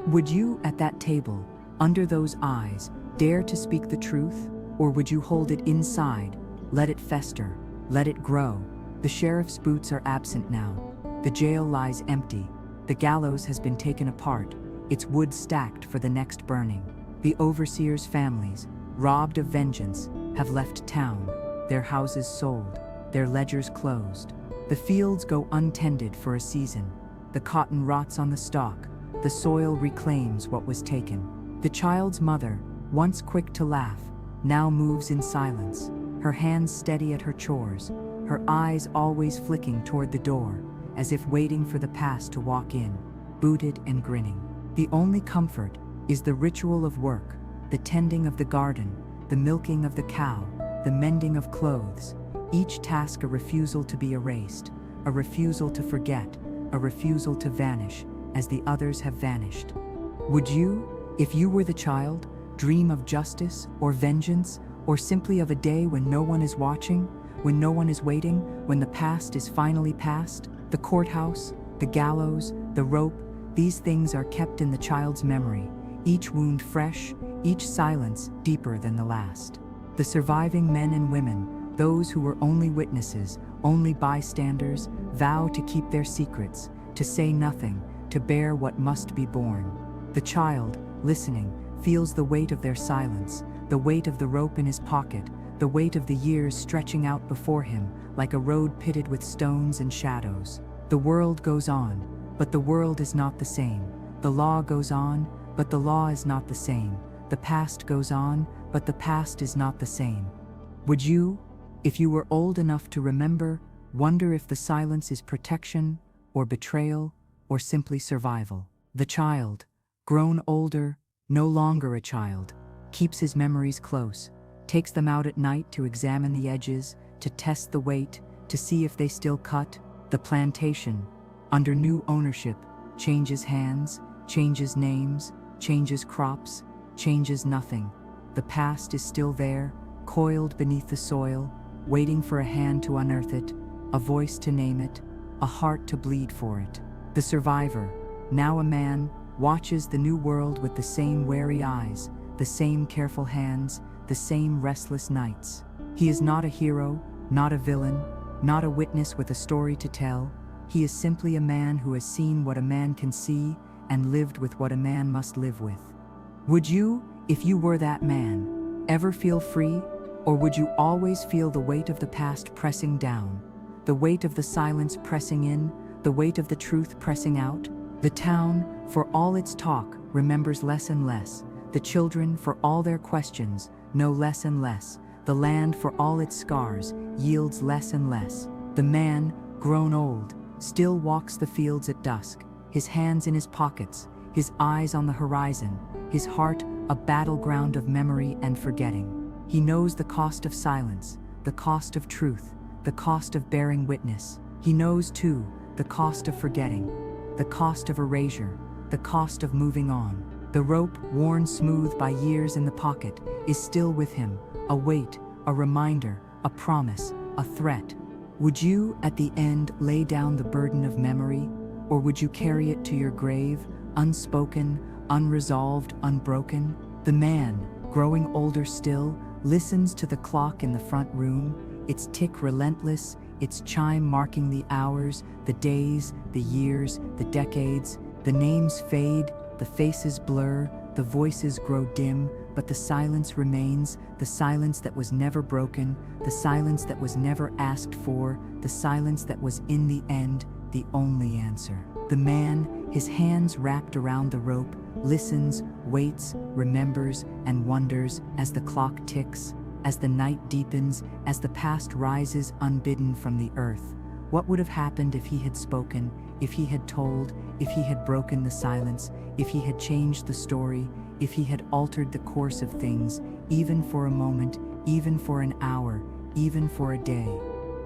Would you, at that table, under those eyes, dare to speak the truth? Or would you hold it inside, let it fester, let it grow? The sheriff's boots are absent now. The jail lies empty. The gallows has been taken apart, its wood stacked for the next burning. The overseers' families, robbed of vengeance, have left town, their houses sold, their ledgers closed. The fields go untended for a season. The cotton rots on the stalk, the soil reclaims what was taken. The child's mother, once quick to laugh, now moves in silence, her hands steady at her chores, her eyes always flicking toward the door, as if waiting for the past to walk in, booted and grinning. The only comfort is the ritual of work, the tending of the garden, the milking of the cow, the mending of clothes, each task a refusal to be erased, a refusal to forget, a refusal to vanish, as the others have vanished. Would you, if you were the child, dream of justice or vengeance, or simply of a day when no one is watching, when no one is waiting, when the past is finally past? The courthouse, the gallows, the rope, these things are kept in the child's memory, each wound fresh, each silence deeper than the last. The surviving men and women, those who were only witnesses, only bystanders, vow to keep their secrets, to say nothing, to bear what must be borne. The child, listening, feels the weight of their silence, the weight of the rope in his pocket, the weight of the years stretching out before him, like a road pitted with stones and shadows. The world goes on, but the world is not the same. The law goes on, but the law is not the same. The past goes on, but the past is not the same. Would you, if you were old enough to remember, wonder if the silence is protection, or betrayal, or simply survival? The child, grown older, no longer a child, keeps his memories close, takes them out at night to examine the edges, to test the weight, to see if they still cut. The plantation, under new ownership, changes hands, changes names, changes crops, changes nothing. The past is still there, coiled beneath the soil, waiting for a hand to unearth it, a voice to name it, a heart to bleed for it. The survivor, now a man, watches the new world with the same wary eyes, the same careful hands, the same restless nights. He is not a hero, not a villain, not a witness with a story to tell. He is simply a man who has seen what a man can see and lived with what a man must live with. Would you, if you were that man, ever feel free? Or would you always feel the weight of the past pressing down, the weight of the silence pressing in, the weight of the truth pressing out? The town, for all its talk, remembers less and less. The children, for all their questions, know less and less. The land, for all its scars, yields less and less. The man, grown old, still walks the fields at dusk, his hands in his pockets, his eyes on the horizon, his heart a battleground of memory and forgetting. He knows the cost of silence, the cost of truth, the cost of bearing witness. He knows, too, the cost of forgetting, the cost of erasure, the cost of moving on. The rope, worn smooth by years in the pocket, is still with him, a weight, a reminder, a promise, a threat. Would you, at the end, lay down the burden of memory, or would you carry it to your grave, unspoken, unresolved, unbroken? The man, growing older still, listens to the clock in the front room, its tick relentless, its chime marking the hours, the days, the years, the decades. The names fade, the faces blur, the voices grow dim, but the silence remains, the silence that was never broken, the silence that was never asked for, the silence that was in the end the only answer. The man, his hands wrapped around the rope, listens, waits, remembers, and wonders as the clock ticks, as the night deepens, as the past rises unbidden from the earth. What would have happened if he had spoken, if he had told, if he had broken the silence, if he had changed the story, if he had altered the course of things, even for a moment, even for an hour, even for a day?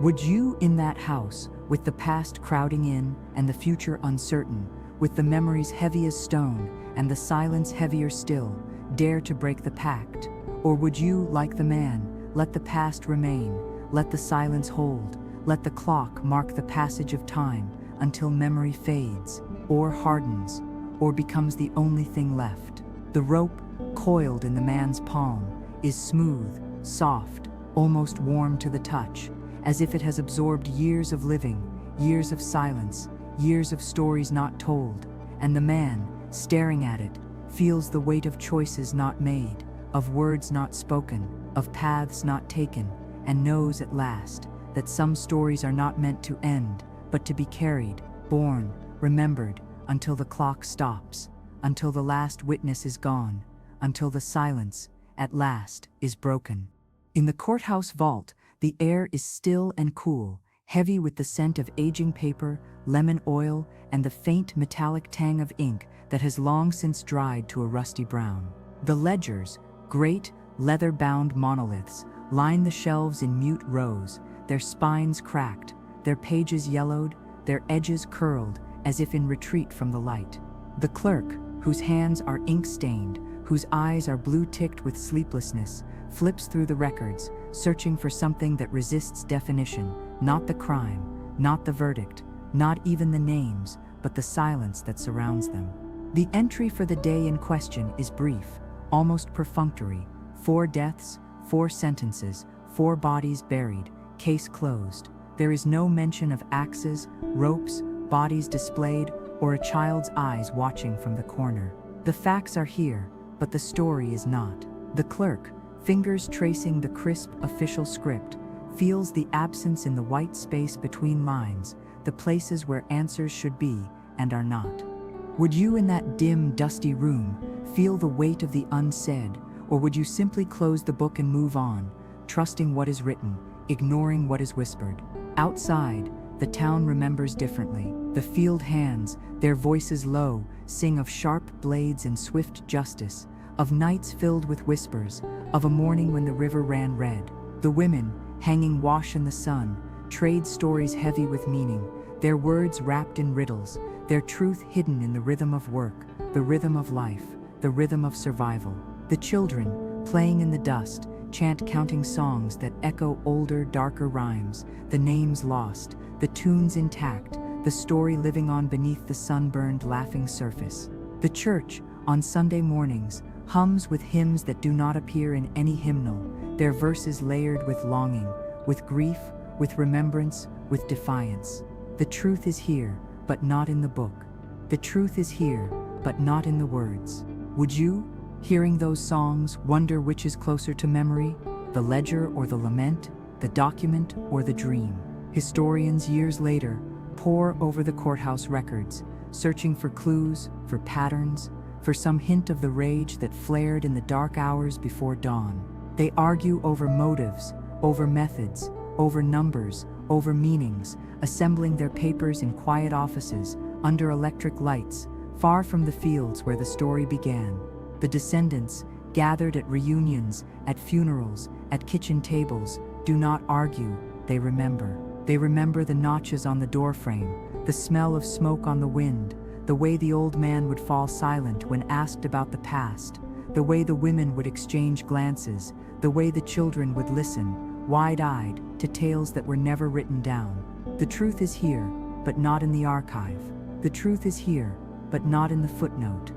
Would you, in that house, with the past crowding in and the future uncertain, with the memories heavy as stone and the silence heavier still, dare to break the pact? Or would you, like the man, let the past remain, let the silence hold, let the clock mark the passage of time until memory fades, or hardens, or becomes the only thing left. The rope, coiled in the man's palm, is smooth, soft, almost warm to the touch, as if it has absorbed years of living, years of silence, years of stories not told, and the man, staring at it, feels the weight of choices not made, of words not spoken, of paths not taken, and knows at last that some stories are not meant to end, but to be carried, borne, remembered, until the clock stops, until the last witness is gone, until the silence, at last, is broken. In the courthouse vault, the air is still and cool, heavy with the scent of aging paper, lemon oil, and the faint metallic tang of ink that has long since dried to a rusty brown. The ledgers, great, leather-bound monoliths, line the shelves in mute rows, their spines cracked, their pages yellowed, their edges curled, as if in retreat from the light. The clerk, whose hands are ink-stained, whose eyes are blue-ticked with sleeplessness, flips through the records, searching for something that resists definition, not the crime, not the verdict, not even the names, but the silence that surrounds them. The entry for the day in question is brief, almost perfunctory: 4 deaths, 4 sentences, 4 bodies buried, case closed. There is no mention of axes, ropes, bodies displayed, or a child's eyes watching from the corner. The facts are here, but the story is not. The clerk, fingers tracing the crisp official script, feels the absence in the white space between lines, the places where answers should be and are not. Would you, in that dim, dusty room, feel the weight of the unsaid, or would you simply close the book and move on, trusting what is written, ignoring what is whispered? Outside, the town remembers differently. The field hands, their voices low, sing of sharp blades and swift justice, of nights filled with whispers, of a morning when the river ran red. The women, hanging wash in the sun, trade stories heavy with meaning, their words wrapped in riddles, their truth hidden in the rhythm of work, the rhythm of life, the rhythm of survival. The children, playing in the dust, chant counting songs that echo older, darker rhymes, the names lost, the tunes intact, the story living on beneath the sunburned, laughing surface. The church, on Sunday mornings, hums with hymns that do not appear in any hymnal, their verses layered with longing, with grief, with remembrance, with defiance. The truth is here, but not in the book. The truth is here, but not in the words. Would you, hearing those songs, wonder which is closer to memory, the ledger or the lament, the document or the dream? Historians years later pore over the courthouse records, searching for clues, for patterns, for some hint of the rage that flared in the dark hours before dawn. They argue over motives, over methods, over numbers, over meanings, assembling their papers in quiet offices, under electric lights, far from the fields where the story began. The descendants, gathered at reunions, at funerals, at kitchen tables, do not argue, they remember. They remember the notches on the doorframe, the smell of smoke on the wind, the way the old man would fall silent when asked about the past, the way the women would exchange glances, the way the children would listen, wide-eyed, to tales that were never written down. The truth is here, but not in the archive. The truth is here, but not in the footnote.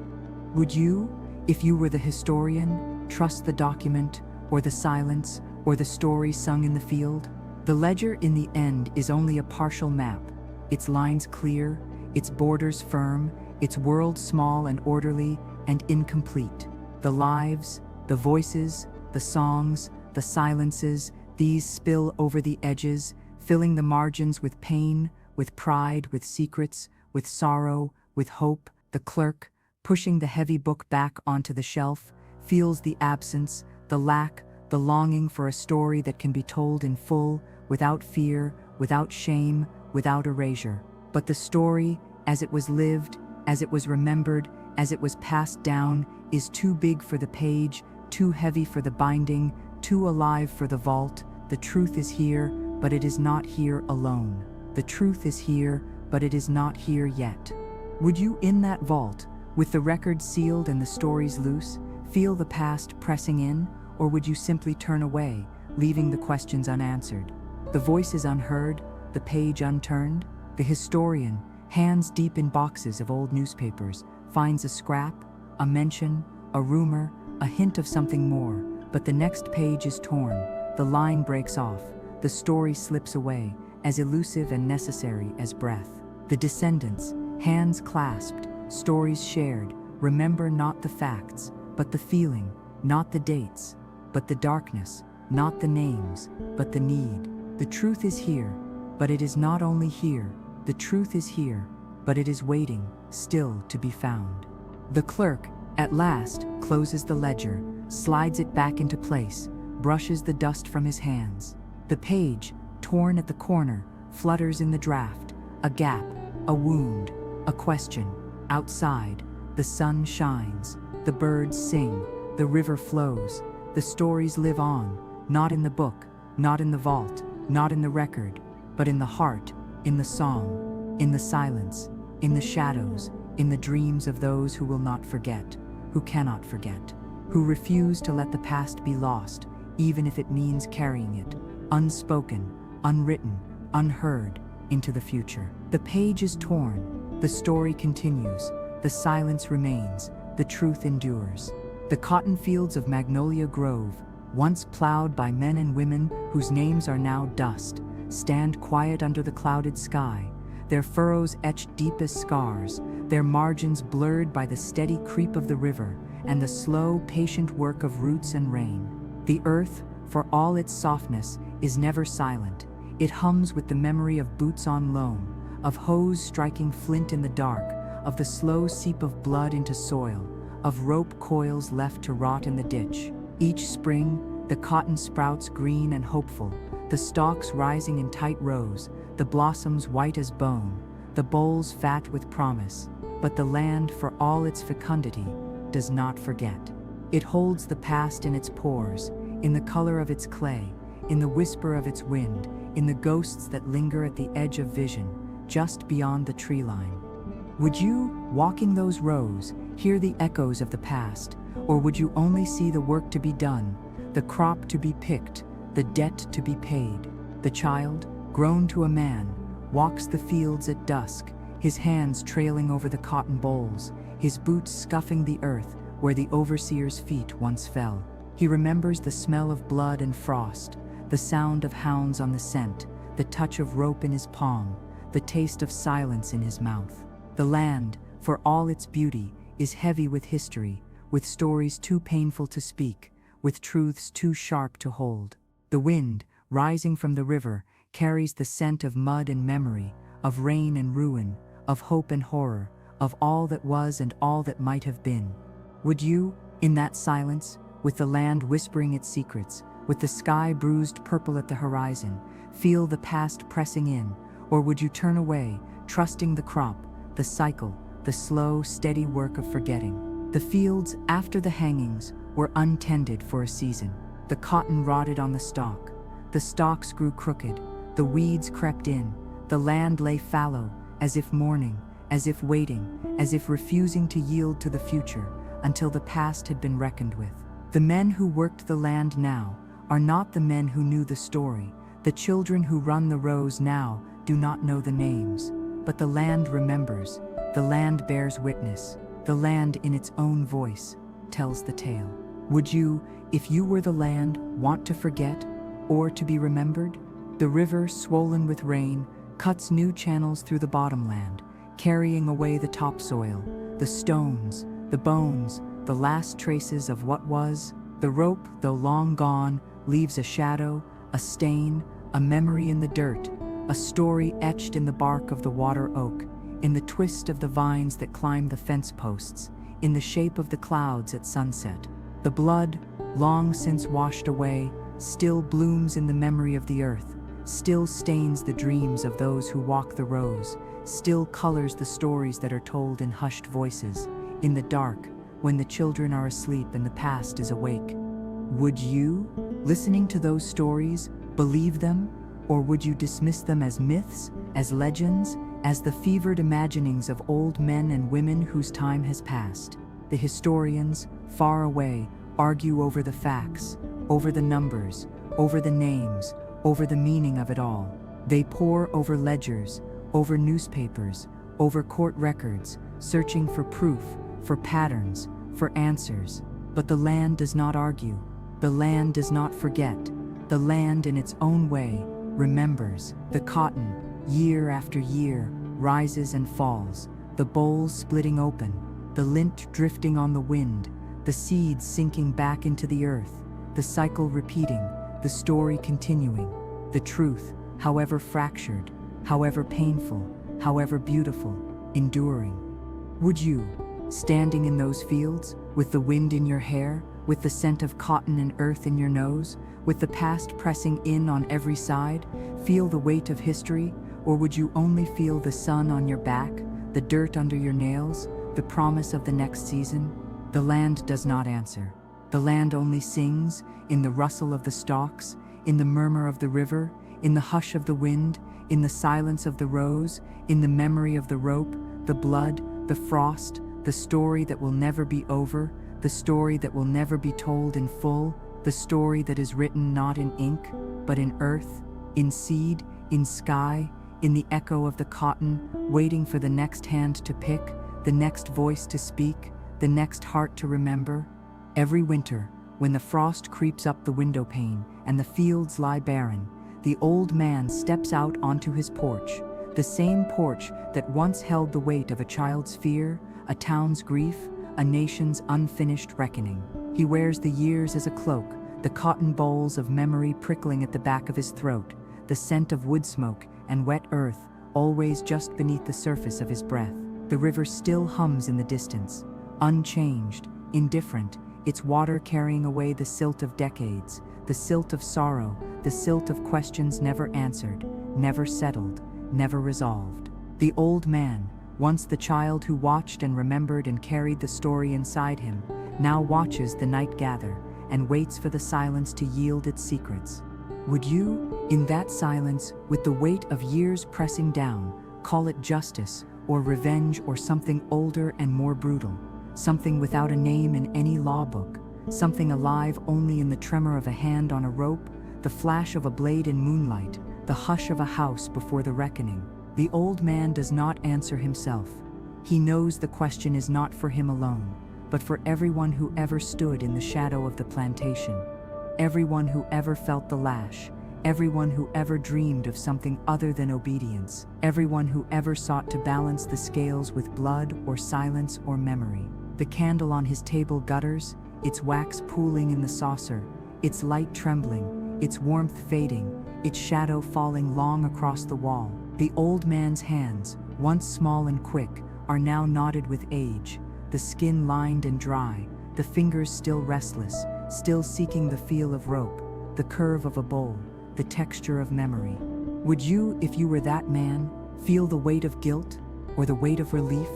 Would you, if you were the historian, trust the document, or the silence, or the story sung in the field? The ledger in the end is only a partial map, its lines clear, its borders firm, its world small and orderly and incomplete. The lives, the voices, the songs, the silences, these spill over the edges, filling the margins with pain, with pride, with secrets, with sorrow, with hope. The clerk, pushing the heavy book back onto the shelf, feels the absence, the lack, the longing for a story that can be told in full, without fear, without shame, without erasure. But the story, as it was lived, as it was remembered, as it was passed down, is too big for the page, too heavy for the binding, too alive for the vault. The truth is here, but it is not here alone. The truth is here, but it is not here yet. Would you, in that vault, with the records sealed and the stories loose, feel the past pressing in, or would you simply turn away, leaving the questions unanswered? The voice is unheard, the page unturned. The historian, hands deep in boxes of old newspapers, finds a scrap, a mention, a rumor, a hint of something more, but the next page is torn, the line breaks off, the story slips away, as elusive and necessary as breath. The descendants, hands clasped, stories shared, remember not the facts, but the feeling, not the dates, but the darkness, not the names, but the need. The truth is here, but it is not only here. The truth is here, but it is waiting, still to be found. The clerk, at last, closes the ledger, slides it back into place, brushes the dust from his hands. The page, torn at the corner, flutters in the draft, a gap, a wound, a question. Outside, the sun shines, the birds sing, the river flows, the stories live on, not in the book, not in the vault, not in the record, but in the heart, in the song, in the silence, in the shadows, in the dreams of those who will not forget, who cannot forget, who refuse to let the past be lost, even if it means carrying it, unspoken, unwritten, unheard, into the future. The page is torn, the story continues, the silence remains, the truth endures. The cotton fields of Magnolia Grove, once plowed by men and women whose names are now dust, stand quiet under the clouded sky, their furrows etched deep as scars, their margins blurred by the steady creep of the river and the slow, patient work of roots and rain. The earth, for all its softness, is never silent. It hums with the memory of boots on loam, of hoes striking flint in the dark, of the slow seep of blood into soil, of rope coils left to rot in the ditch. Each spring, the cotton sprouts green and hopeful, the stalks rising in tight rows, the blossoms white as bone, the bowls fat with promise. But the land, for all its fecundity, does not forget. It holds the past in its pores, in the color of its clay, in the whisper of its wind, in the ghosts that linger at the edge of vision, just beyond the tree line. Would you, walking those rows, hear the echoes of the past, or would you only see the work to be done, the crop to be picked, the debt to be paid? The child, grown to a man, walks the fields at dusk, his hands trailing over the cotton bolls, his boots scuffing the earth where the overseer's feet once fell. He remembers the smell of blood and frost, the sound of hounds on the scent, the touch of rope in his palm, the taste of silence in his mouth. The land, for all its beauty, is heavy with history, with stories too painful to speak, with truths too sharp to hold. The wind, rising from the river, carries the scent of mud and memory, of rain and ruin, of hope and horror, of all that was and all that might have been. Would you, in that silence, with the land whispering its secrets, with the sky bruised purple at the horizon, feel the past pressing in, or would you turn away, trusting the crop, the cycle, the slow, steady work of forgetting? The fields, after the hangings, were untended for a season. The cotton rotted on the stalk. The stalks grew crooked. The weeds crept in. The land lay fallow, as if mourning, as if waiting, as if refusing to yield to the future, until the past had been reckoned with. The men who worked the land now are not the men who knew the story. The children who run the rows now do not know the names. But the land remembers. The land bears witness. The land, in its own voice, tells the tale. Would you, if you were the land, want to forget or to be remembered? The river, swollen with rain, cuts new channels through the bottomland, carrying away the topsoil, the stones, the bones, the last traces of what was. The rope, though long gone, leaves a shadow, a stain, a memory in the dirt, a story etched in the bark of the water oak, in the twist of the vines that climb the fence posts, in the shape of the clouds at sunset. The blood, long since washed away, still blooms in the memory of the earth, still stains the dreams of those who walk the rows, still colors the stories that are told in hushed voices, in the dark, when the children are asleep and the past is awake. Would you, listening to those stories, believe them, or would you dismiss them as myths, as legends, as the fevered imaginings of old men and women whose time has passed? The historians, far away, argue over the facts, over the numbers, over the names, over the meaning of it all. They pore over ledgers, over newspapers, over court records, searching for proof, for patterns, for answers. But the land does not argue. The land does not forget. The land, in its own way, remembers. The cotton, year after year, rises and falls, the bowls splitting open, the lint drifting on the wind, the seeds sinking back into the earth, the cycle repeating, the story continuing, the truth, however fractured, however painful, however beautiful, enduring. Would you, standing in those fields, with the wind in your hair, with the scent of cotton and earth in your nose, with the past pressing in on every side, feel the weight of history, or would you only feel the sun on your back, the dirt under your nails, the promise of the next season? The land does not answer. The land only sings, in the rustle of the stalks, in the murmur of the river, in the hush of the wind, in the silence of the rose, in the memory of the rope, the blood, the frost, the story that will never be over, the story that will never be told in full, the story that is written not in ink, but in earth, in seed, in sky, in the echo of the cotton, waiting for the next hand to pick, the next voice to speak, the next heart to remember. Every winter, when the frost creeps up the window pane and the fields lie barren, the old man steps out onto his porch, the same porch that once held the weight of a child's fear, a town's grief, a nation's unfinished reckoning. He wears the years as a cloak, the cotton bowls of memory prickling at the back of his throat, the scent of wood smoke and wet earth always just beneath the surface of his breath. The river still hums in the distance, unchanged, indifferent, its water carrying away the silt of decades, the silt of sorrow, the silt of questions never answered, never settled, never resolved. The old man, once the child who watched and remembered and carried the story inside him, now watches the night gather and waits for the silence to yield its secrets. Would you, in that silence, with the weight of years pressing down, call it justice or revenge or something older and more brutal, something without a name in any law book, something alive only in the tremor of a hand on a rope, the flash of a blade in moonlight, the hush of a house before the reckoning? The old man does not answer himself. He knows the question is not for him alone, but for everyone who ever stood in the shadow of the plantation, everyone who ever felt the lash, everyone who ever dreamed of something other than obedience, everyone who ever sought to balance the scales with blood or silence or memory. The candle on his table gutters, its wax pooling in the saucer, its light trembling, its warmth fading, its shadow falling long across the wall. The old man's hands, once small and quick, are now knotted with age, the skin lined and dry, the fingers still restless, still seeking the feel of rope, the curve of a bowl, the texture of memory. Would you, if you were that man, feel the weight of guilt, or the weight of relief,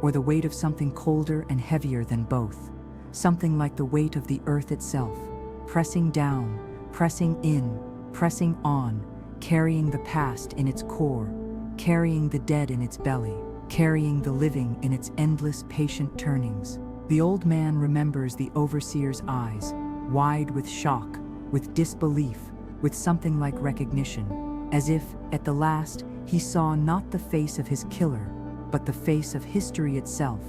or the weight of something colder and heavier than both? Something like the weight of the earth itself, pressing down, pressing in, pressing on, carrying the past in its core, carrying the dead in its belly, carrying the living in its endless patient turnings. The old man remembers the overseer's eyes, wide with shock, with disbelief, with something like recognition, as if, at the last, he saw not the face of his killer, but the face of history itself,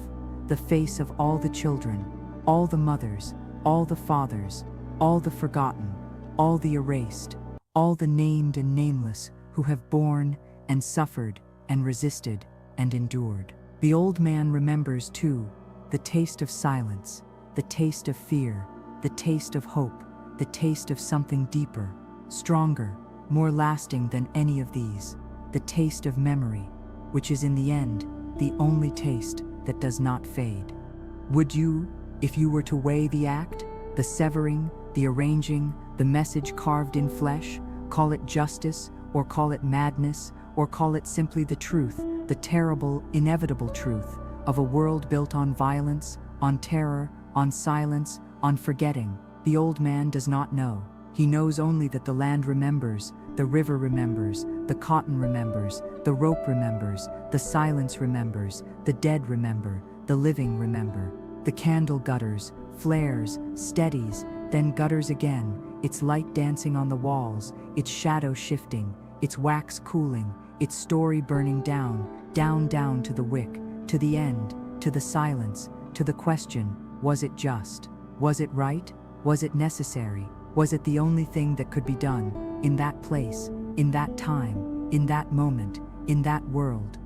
the face of all the children, all the mothers, all the fathers, all the forgotten, all the erased, all the named and nameless who have borne and suffered and resisted and endured. The old man remembers, too, the taste of silence, the taste of fear, the taste of hope, the taste of something deeper, stronger, more lasting than any of these, the taste of memory, which is in the end the only taste that does not fade. Would you, if you were to weigh the act, the severing, the arranging, the message carved in flesh, call it justice, or call it madness, or call it simply the truth, the terrible, inevitable truth of a world built on violence, on terror, on silence, on forgetting? The old man does not know. He knows only that the land remembers, the river remembers, the cotton remembers, the rope remembers, the silence remembers, the dead remember, the living remember. The candle gutters, flares, steadies, then gutters again, its light dancing on the walls, its shadow shifting, its wax cooling, its story burning down, down to the wick, to the end, to the silence, to the question, was it just? Was it right? Was it necessary? Was it the only thing that could be done, in that place, in that time, in that moment, in that world?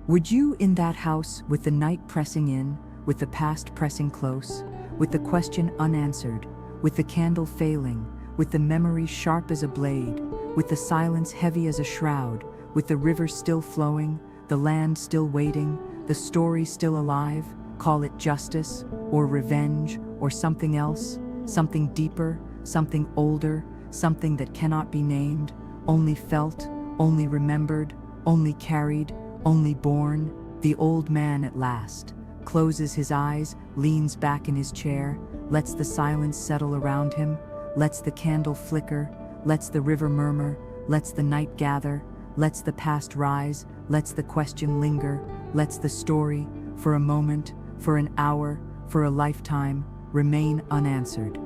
Would you, in that house, with the night pressing in, with the past pressing close, with the question unanswered, with the candle failing, with the memory sharp as a blade, with the silence heavy as a shroud, with the river still flowing, the land still waiting, the story still alive, call it justice, or revenge, or something else, something deeper, something older, something that cannot be named, only felt, only remembered, only carried, only born, the old man at last closes his eyes, leans back in his chair, lets the silence settle around him, lets the candle flicker, lets the river murmur, lets the night gather, lets the past rise, lets the question linger, lets the story, for a moment, for an hour, for a lifetime, remain unanswered.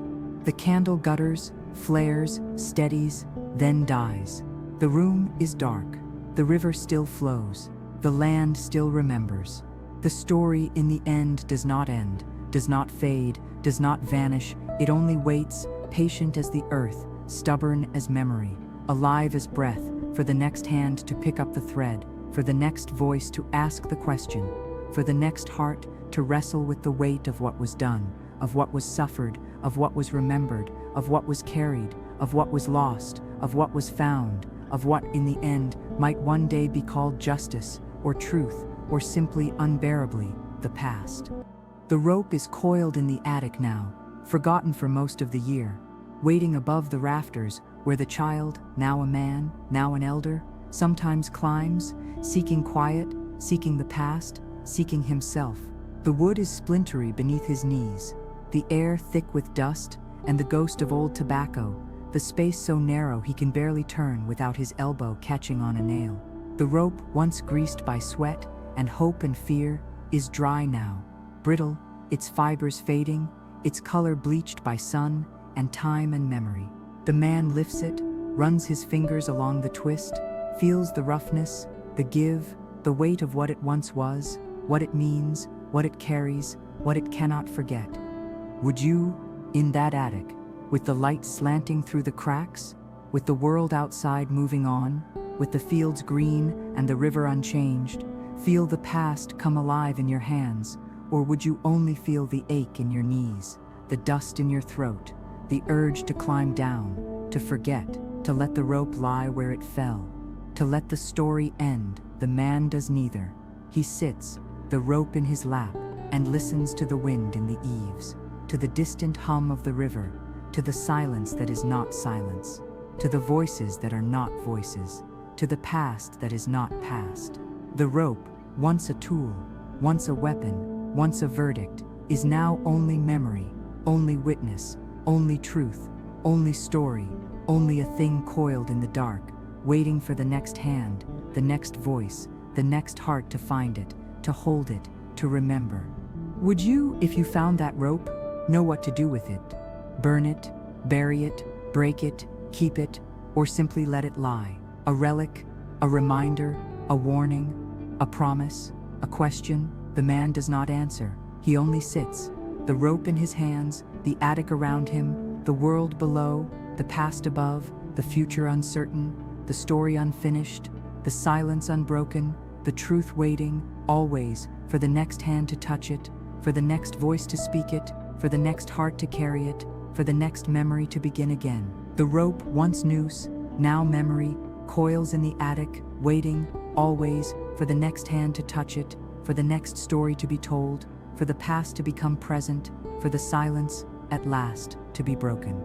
The candle gutters, flares, steadies, then dies. The room is dark. The river still flows. The land still remembers. The story in the end does not end, does not fade, does not vanish. It only waits, patient as the earth, stubborn as memory, alive as breath, for the next hand to pick up the thread, for the next voice to ask the question, for the next heart to wrestle with the weight of what was done, of what was suffered, of what was remembered, of what was carried, of what was lost, of what was found, of what in the end might one day be called justice, or truth, or simply unbearably the past. The rope is coiled in the attic now, forgotten for most of the year, waiting above the rafters where the child, now a man, now an elder, sometimes climbs, seeking quiet, seeking the past, seeking himself. The wood is splintery beneath his knees, the air thick with dust, and the ghost of old tobacco, the space so narrow he can barely turn without his elbow catching on a nail. The rope, once greased by sweat and hope and fear, is dry now, brittle, its fibers fading, its color bleached by sun and time and memory. The man lifts it, runs his fingers along the twist, feels the roughness, the give, the weight of what it once was, what it means, what it carries, what it cannot forget. Would you, in that attic, with the light slanting through the cracks, with the world outside moving on, with the fields green and the river unchanged, feel the past come alive in your hands, or would you only feel the ache in your knees, the dust in your throat, the urge to climb down, to forget, to let the rope lie where it fell, to let the story end? The man does neither. He sits, the rope in his lap, and listens to the wind in the eaves, to the distant hum of the river, to the silence that is not silence, to the voices that are not voices, to the past that is not past. The rope, once a tool, once a weapon, once a verdict, is now only memory, only witness, only truth, only story, only a thing coiled in the dark, waiting for the next hand, the next voice, the next heart to find it, to hold it, to remember. Would you, if you found that rope, know what to do with it? Burn it, bury it, break it, keep it, or simply let it lie? A relic, a reminder, a warning, a promise, a question? The man does not answer. He only sits, the rope in his hands, the attic around him, the world below, the past above, the future uncertain, the story unfinished, the silence unbroken, the truth waiting, always, for the next hand to touch it, for the next voice to speak it, for the next heart to carry it, for the next memory to begin again. The rope, once noose, now memory, coils in the attic, waiting, always, for the next hand to touch it, for the next story to be told, for the past to become present, for the silence, at last, to be broken.